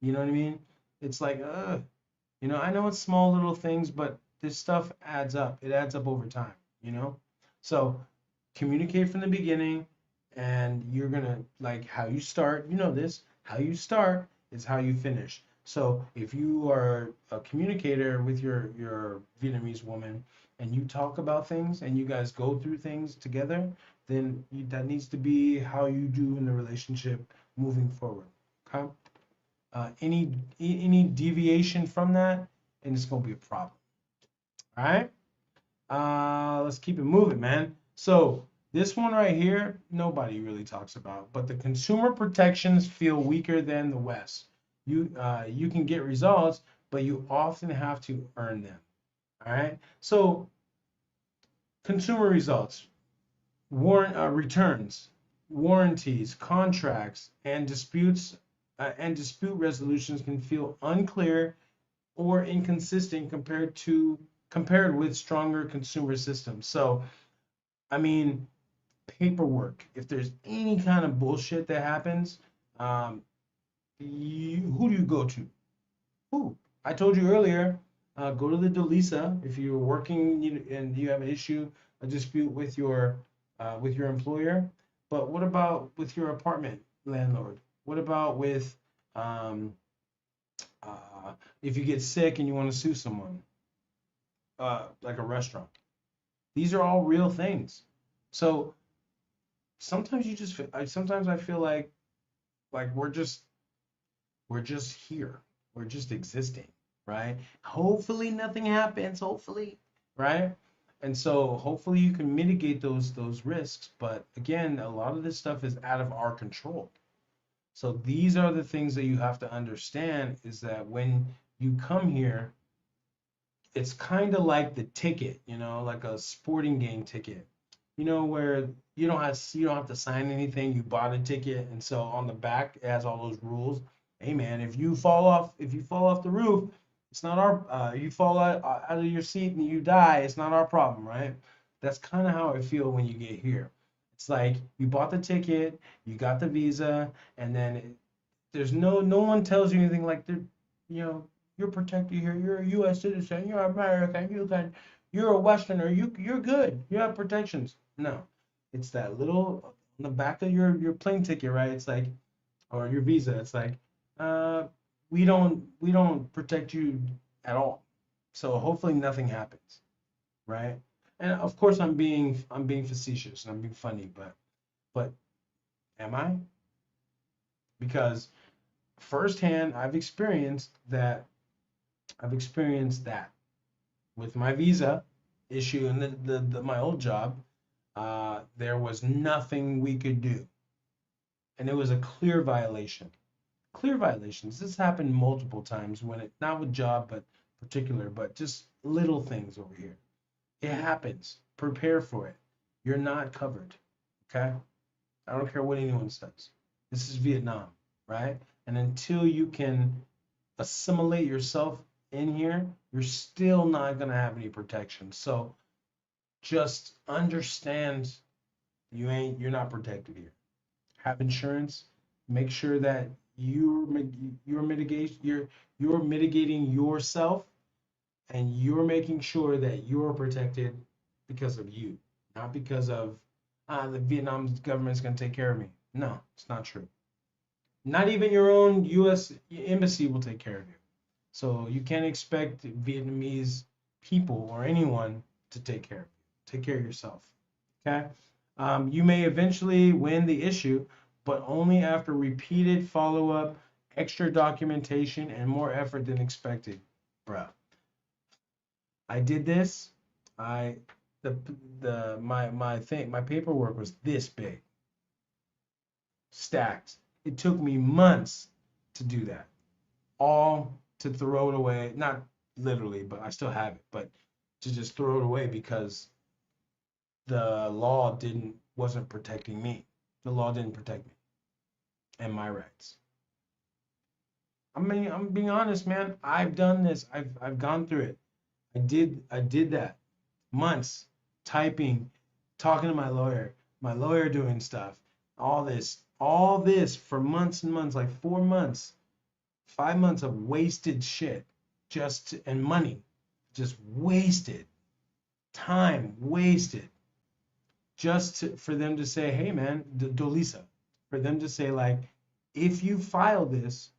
You know what I mean? It's like, I know it's small little things, but this stuff adds up. It adds up over time. So communicate from the beginning, and you're gonna like how you start. You know this. How you start is how you finish. So if you are a communicator with your Vietnamese woman and you talk about things and you guys go through things together, then that needs to be how you do in the relationship moving forward. Okay. Any deviation from that, and it's going to be a problem. All right. Let's keep it moving, man. So this one right here, nobody really talks about, but the consumer protections feel weaker than the West. You can get results, but you often have to earn them. All right. So consumer results, returns, warranties, contracts, and disputes and dispute resolutions can feel unclear or inconsistent compared with stronger consumer systems. So, I mean, paperwork. If there's any kind of bullshit that happens, um, who do you go to? Who? I told you earlier, go to the Delisa if you're working and you have an issue, a dispute with your employer. But what about with your apartment landlord? What about with um, if you get sick and you want to sue someone, like a restaurant? These are all real things. So sometimes sometimes I feel like we're just here. We're just existing, right? Hopefully nothing happens, hopefully, right? And so hopefully you can mitigate those risks, but again, a lot of this stuff is out of our control. So these are the things that you have to understand is that when you come here, it's kind of like the ticket, like a sporting game ticket, where you don't have to sign anything. You bought a ticket, and so on the back it has all those rules. Hey man, if you fall off the roof, it's not our. You fall out of your seat and you die. It's not our problem, right? That's kind of how I feel when you get here. It's like you bought the ticket, you got the visa, and then there's no one tells you anything like you know, you're protected here. You're a U.S. citizen. You're American. You're a Westerner. You're good. You have protections. No, it's that little on the back of your plane ticket, right? It's like, or your visa. It's like, uh, we don't protect you at all. So hopefully nothing happens, right? And of course I'm being facetious and I'm being funny, but am I? Because firsthand I've experienced that with my visa issue and my old job. There was nothing we could do, and it was a clear violation. Clear violations. This happened multiple times when it not with job but particular, but just little things over here. It happens. Prepare for it. You're not covered. Okay? I don't care what anyone says. This is Vietnam, right? And until you can assimilate yourself in here, you're still not going to have any protection. So just understand you're not protected here. Have insurance. Make sure that you're mitigating yourself and you're making sure that you're protected because of you, not because of the Vietnam government's going to take care of me. No, it's not true. Not even your own U.S. embassy will take care of you. So you can't expect Vietnamese people or anyone to take care of you. Take care of yourself. Okay? You may eventually win the issue, but only after repeated follow-up, extra documentation, and more effort than expected. Bruh. I did this. I my paperwork was this big, stacked. It took me months to do that. All to throw it away, not literally, but I still have it, but to just throw it away because the law wasn't protecting me. The law didn't protect me and my rights. I mean, I'm being honest, man. I've done this. I've gone through it. I did that. Months typing, talking to my lawyer doing stuff, all this for months and months, like 4 months, 5 months of wasted shit, and money, just wasted, time wasted, for them to say, hey man, Dolisa, for them to say like, if you file this,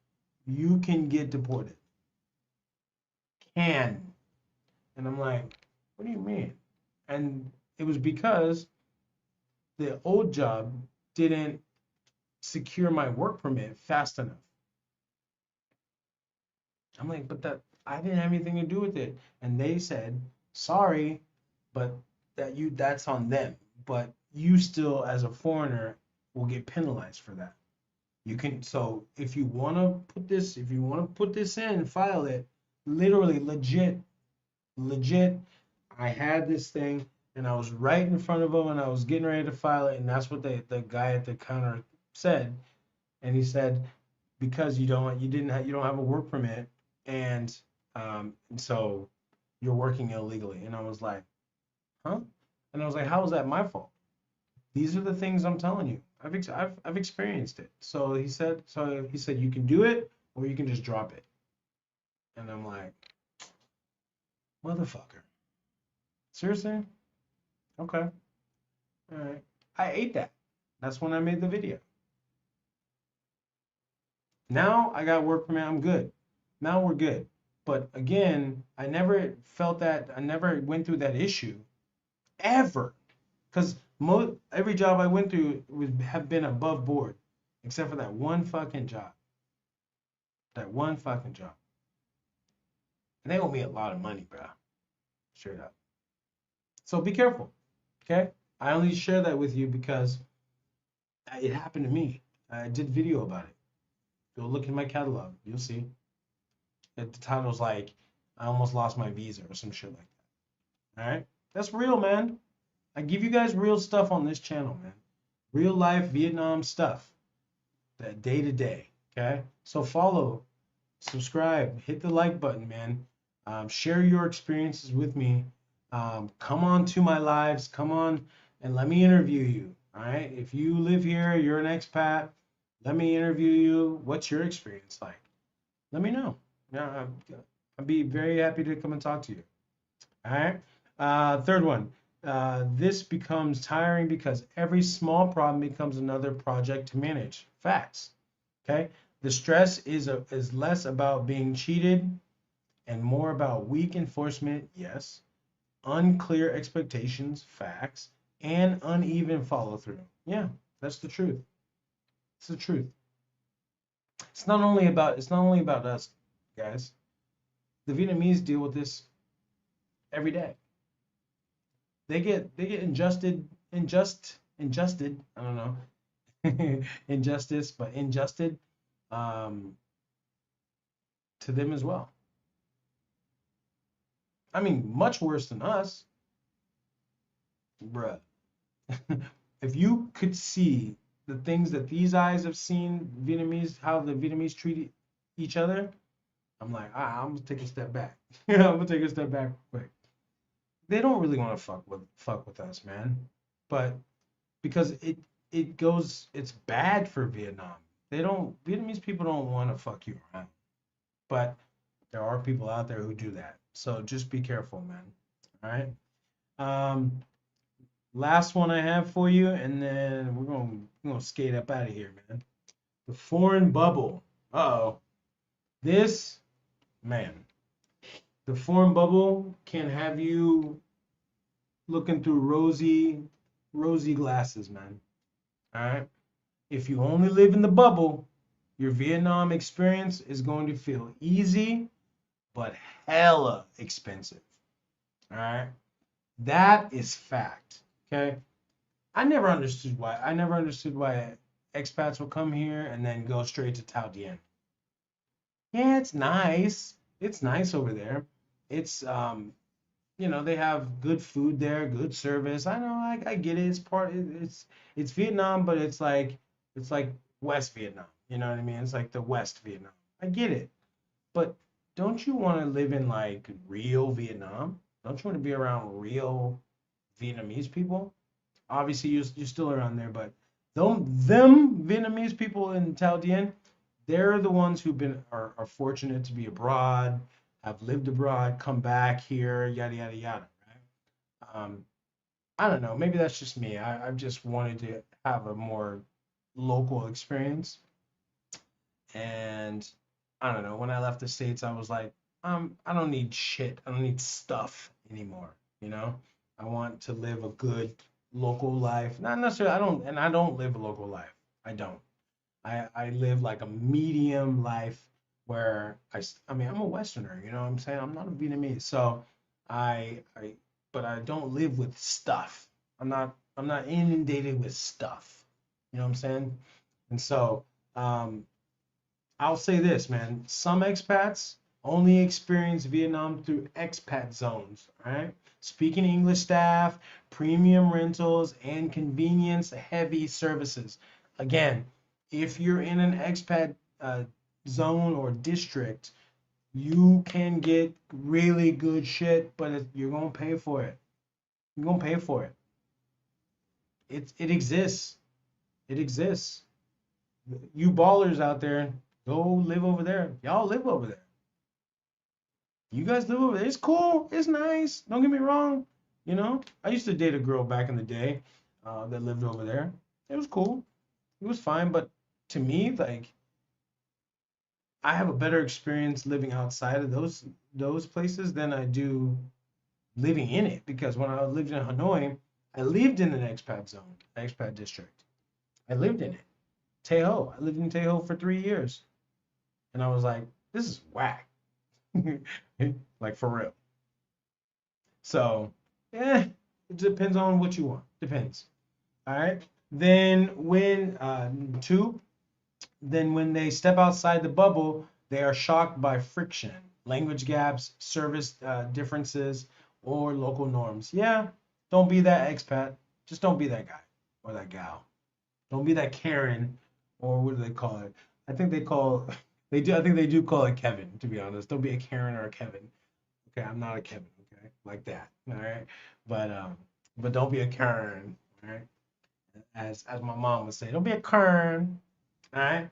you can get deported. Can. And I'm like, what do you mean? And it was because the old job didn't secure my work permit fast enough. I'm like, but that I didn't have anything to do with it. And they said, sorry, but that's on them. But you still, as a foreigner, will get penalized for that. You can, so if you want to put this in, file it, literally, legit, I had this thing and I was right in front of him and I was getting ready to file it, and that's what the guy at the counter said. And he said, because you don't have a work permit, and so you're working illegally. And I was like, huh? And I was like, how is that my fault? These are the things I'm telling you. I've experienced it. So he said you can do it or you can just drop it. And I'm like, motherfucker. Seriously? Okay. All right. I ate that. That's when I made the video. Now I got work permit. I'm good. Now we're good. But again, I never felt that. I never went through that issue ever. Because every job I went through would have been above board, except for that one fucking job. That one fucking job. And they owe me a lot of money, bro. Straight up. So be careful. Okay? I only share that with you because it happened to me. I did video about it. Go look in my catalog. You'll see. The title's like, I almost lost my visa or some shit like that. All right? That's real, man. I give you guys real stuff on this channel, man. Real life Vietnam stuff. That day to day. Okay? So follow, subscribe, hit the like button, man. Share your experiences with me. Come on to my lives. Come on and let me interview you. All right? If you live here, you're an expat, let me interview you. What's your experience like? Let me know. Yeah, I'd be very happy to come and talk to you. All right. Third one. This becomes tiring because every small problem becomes another project to manage. Facts. Okay. The stress is less about being cheated and more about weak enforcement. Yes. Unclear expectations. Facts. And uneven follow through. Yeah, that's the truth. It's the truth. It's not only about us, guys. The Vietnamese deal with this every day. They get injusted. I don't know, injustice, but injusted um, to them as well. I mean, much worse than us, bruh. If you could see the things that these eyes have seen, Vietnamese, how the Vietnamese treat each other, I'm like, I'm gonna take a step back. I'm gonna take a step back quick. They don't really want to fuck with us, man. But because it's bad for Vietnam. Vietnamese people don't want to fuck you around. But there are people out there who do that. So just be careful, man. All right. Um, Last one I have for you, and then we're gonna skate up out of here, man. The foreign bubble. Uh-oh. This, man, the foreign bubble can have you looking through rosy glasses, man. All right. If you only live in the bubble, your Vietnam experience is going to feel easy, but hella expensive. All right. That is fact. Okay. I never understood why expats will come here and then go straight to Tao Dien. Yeah, it's nice. It's nice over there. It's they have good food there, good service. I know, I get it. It's Vietnam, but it's like West Vietnam. You know what I mean? It's like the West Vietnam. I get it. But don't you want to live in like real Vietnam? Don't you want to be around real Vietnamese people? Obviously, you're still around there, but them Vietnamese people in Tao Dien, they're the ones are fortunate to be abroad, have lived abroad, come back here, yada yada yada, right? I don't know. Maybe that's just me. I've just wanted to have a more local experience, and I don't know. When I left the States, I was like, I don't need shit. I don't need stuff anymore. You know, I want to live a good local life. Not necessarily. I don't live a local life. I don't. I live like a medium life where I mean, I'm a Westerner, you know what I'm saying? I'm not a Vietnamese, so but I don't live with stuff. I'm not inundated with stuff. You know what I'm saying? And so, um, I'll say this, man. Some expats only experience Vietnam through expat zones, right? Speaking English staff, premium rentals, and convenience heavy services. Again, if you're in an expat zone or district, you can get really good shit, but you're gonna pay for it. You're gonna pay for it. It exists. It exists. You ballers out there, go live over there. Y'all live over there. You guys live over there. It's cool. It's nice. Don't get me wrong. You know, I used to date a girl back in the day that lived over there. It was cool. It was fine. But to me, like, I have a better experience living outside of those places than I do living in it. Because when I lived in Hanoi, I lived in an expat zone, expat district. I lived in it. Teho. I lived in Teho for 3 years, and I was like, this is whack. Like for real. So, it depends on what you want. Depends. All right. Then when they step outside the bubble, they are shocked by friction, language gaps, service differences, or local norms. Yeah, don't be that expat. Just don't be that guy or that gal. Don't be that Karen, or what do they call it? I think they call they do. I think they do call it Kevin. To be honest, don't be a Karen or a Kevin. Okay, I'm not a Kevin. Okay, like that. All right, but don't be a Karen. All right, as my mom would say, don't be a Karen. All right.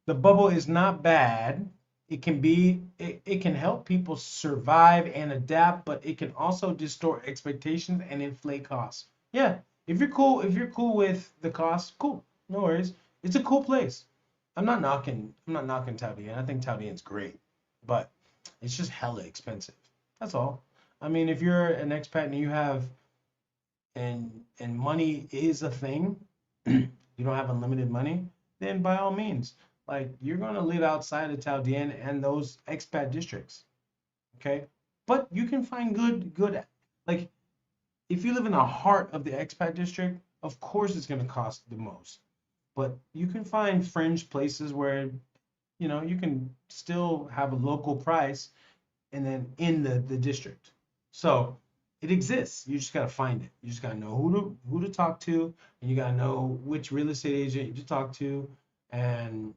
The bubble is not bad. It can help people survive and adapt, but it can also distort expectations and inflate costs. Yeah, if you're cool with the cost, cool. No worries. It's a cool place. I'm not knocking Taudien. I think Taudien's great, but it's just hella expensive. That's all. I mean, if you're an expat and you have and money is a thing, you don't have unlimited money, then by all means, like you're gonna live outside of Taudien and those expat districts, okay? But you can find good like if you live in the heart of the expat district, of course it's gonna cost the most. But you can find fringe places where you can still have a local price and then in the district. So it exists. You just gotta find it. You just gotta know who to talk to, and you gotta know which real estate agent to talk to, and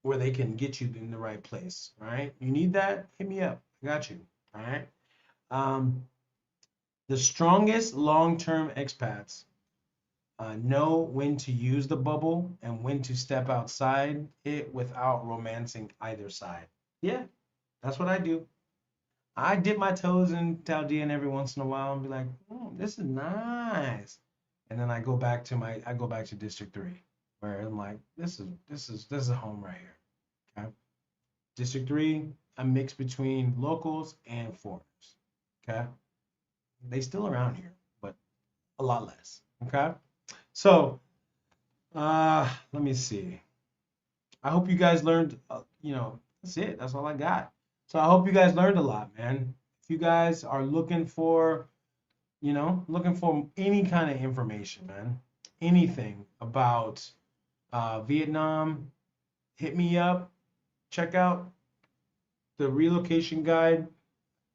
where they can get you in the right place. All right. You need that? Hit me up. I got you. All right. Um, the strongest long-term expats know when to use the bubble and when to step outside it without romancing either side. Yeah, that's what I do. I dip my toes in Chaldean every once in a while and be like, this is nice. And then I go back to District 3, where I'm like, this is home right here. Okay. District 3, a mix between locals and foreigners. Okay. They still around here, but a lot less. Okay. So let me see. I hope you guys learned, that's it. That's all I got. So I hope you guys learned a lot, man. If you guys are looking for any kind of information, man, anything about Vietnam, hit me up. Check out the relocation guide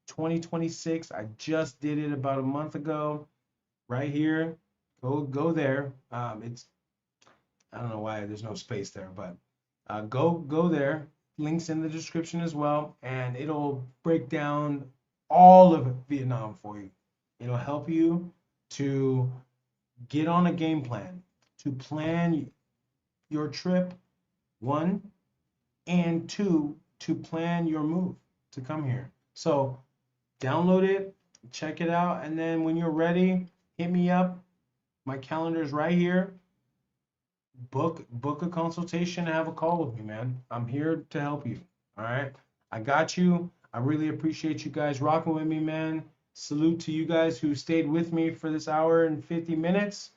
2026. I just did it about a month ago, right here. Go there. It's I don't know why there's no space there, but go there. Links in the description as well, and it'll break down all of Vietnam for you. It'll help you to get on a game plan, to plan your trip, one, and two, to plan your move to come here. So download it, check it out, and then when you're ready, hit me up. My calendar's right here. Book a consultation and have a call with me, man. I'm here to help you. All right. I got you. I really appreciate you guys rocking with me, man. Salute to you guys who stayed with me for this hour and 50 minutes.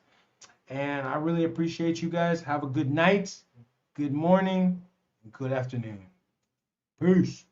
And I really appreciate you guys. Have a good night, good morning, and good afternoon. Peace.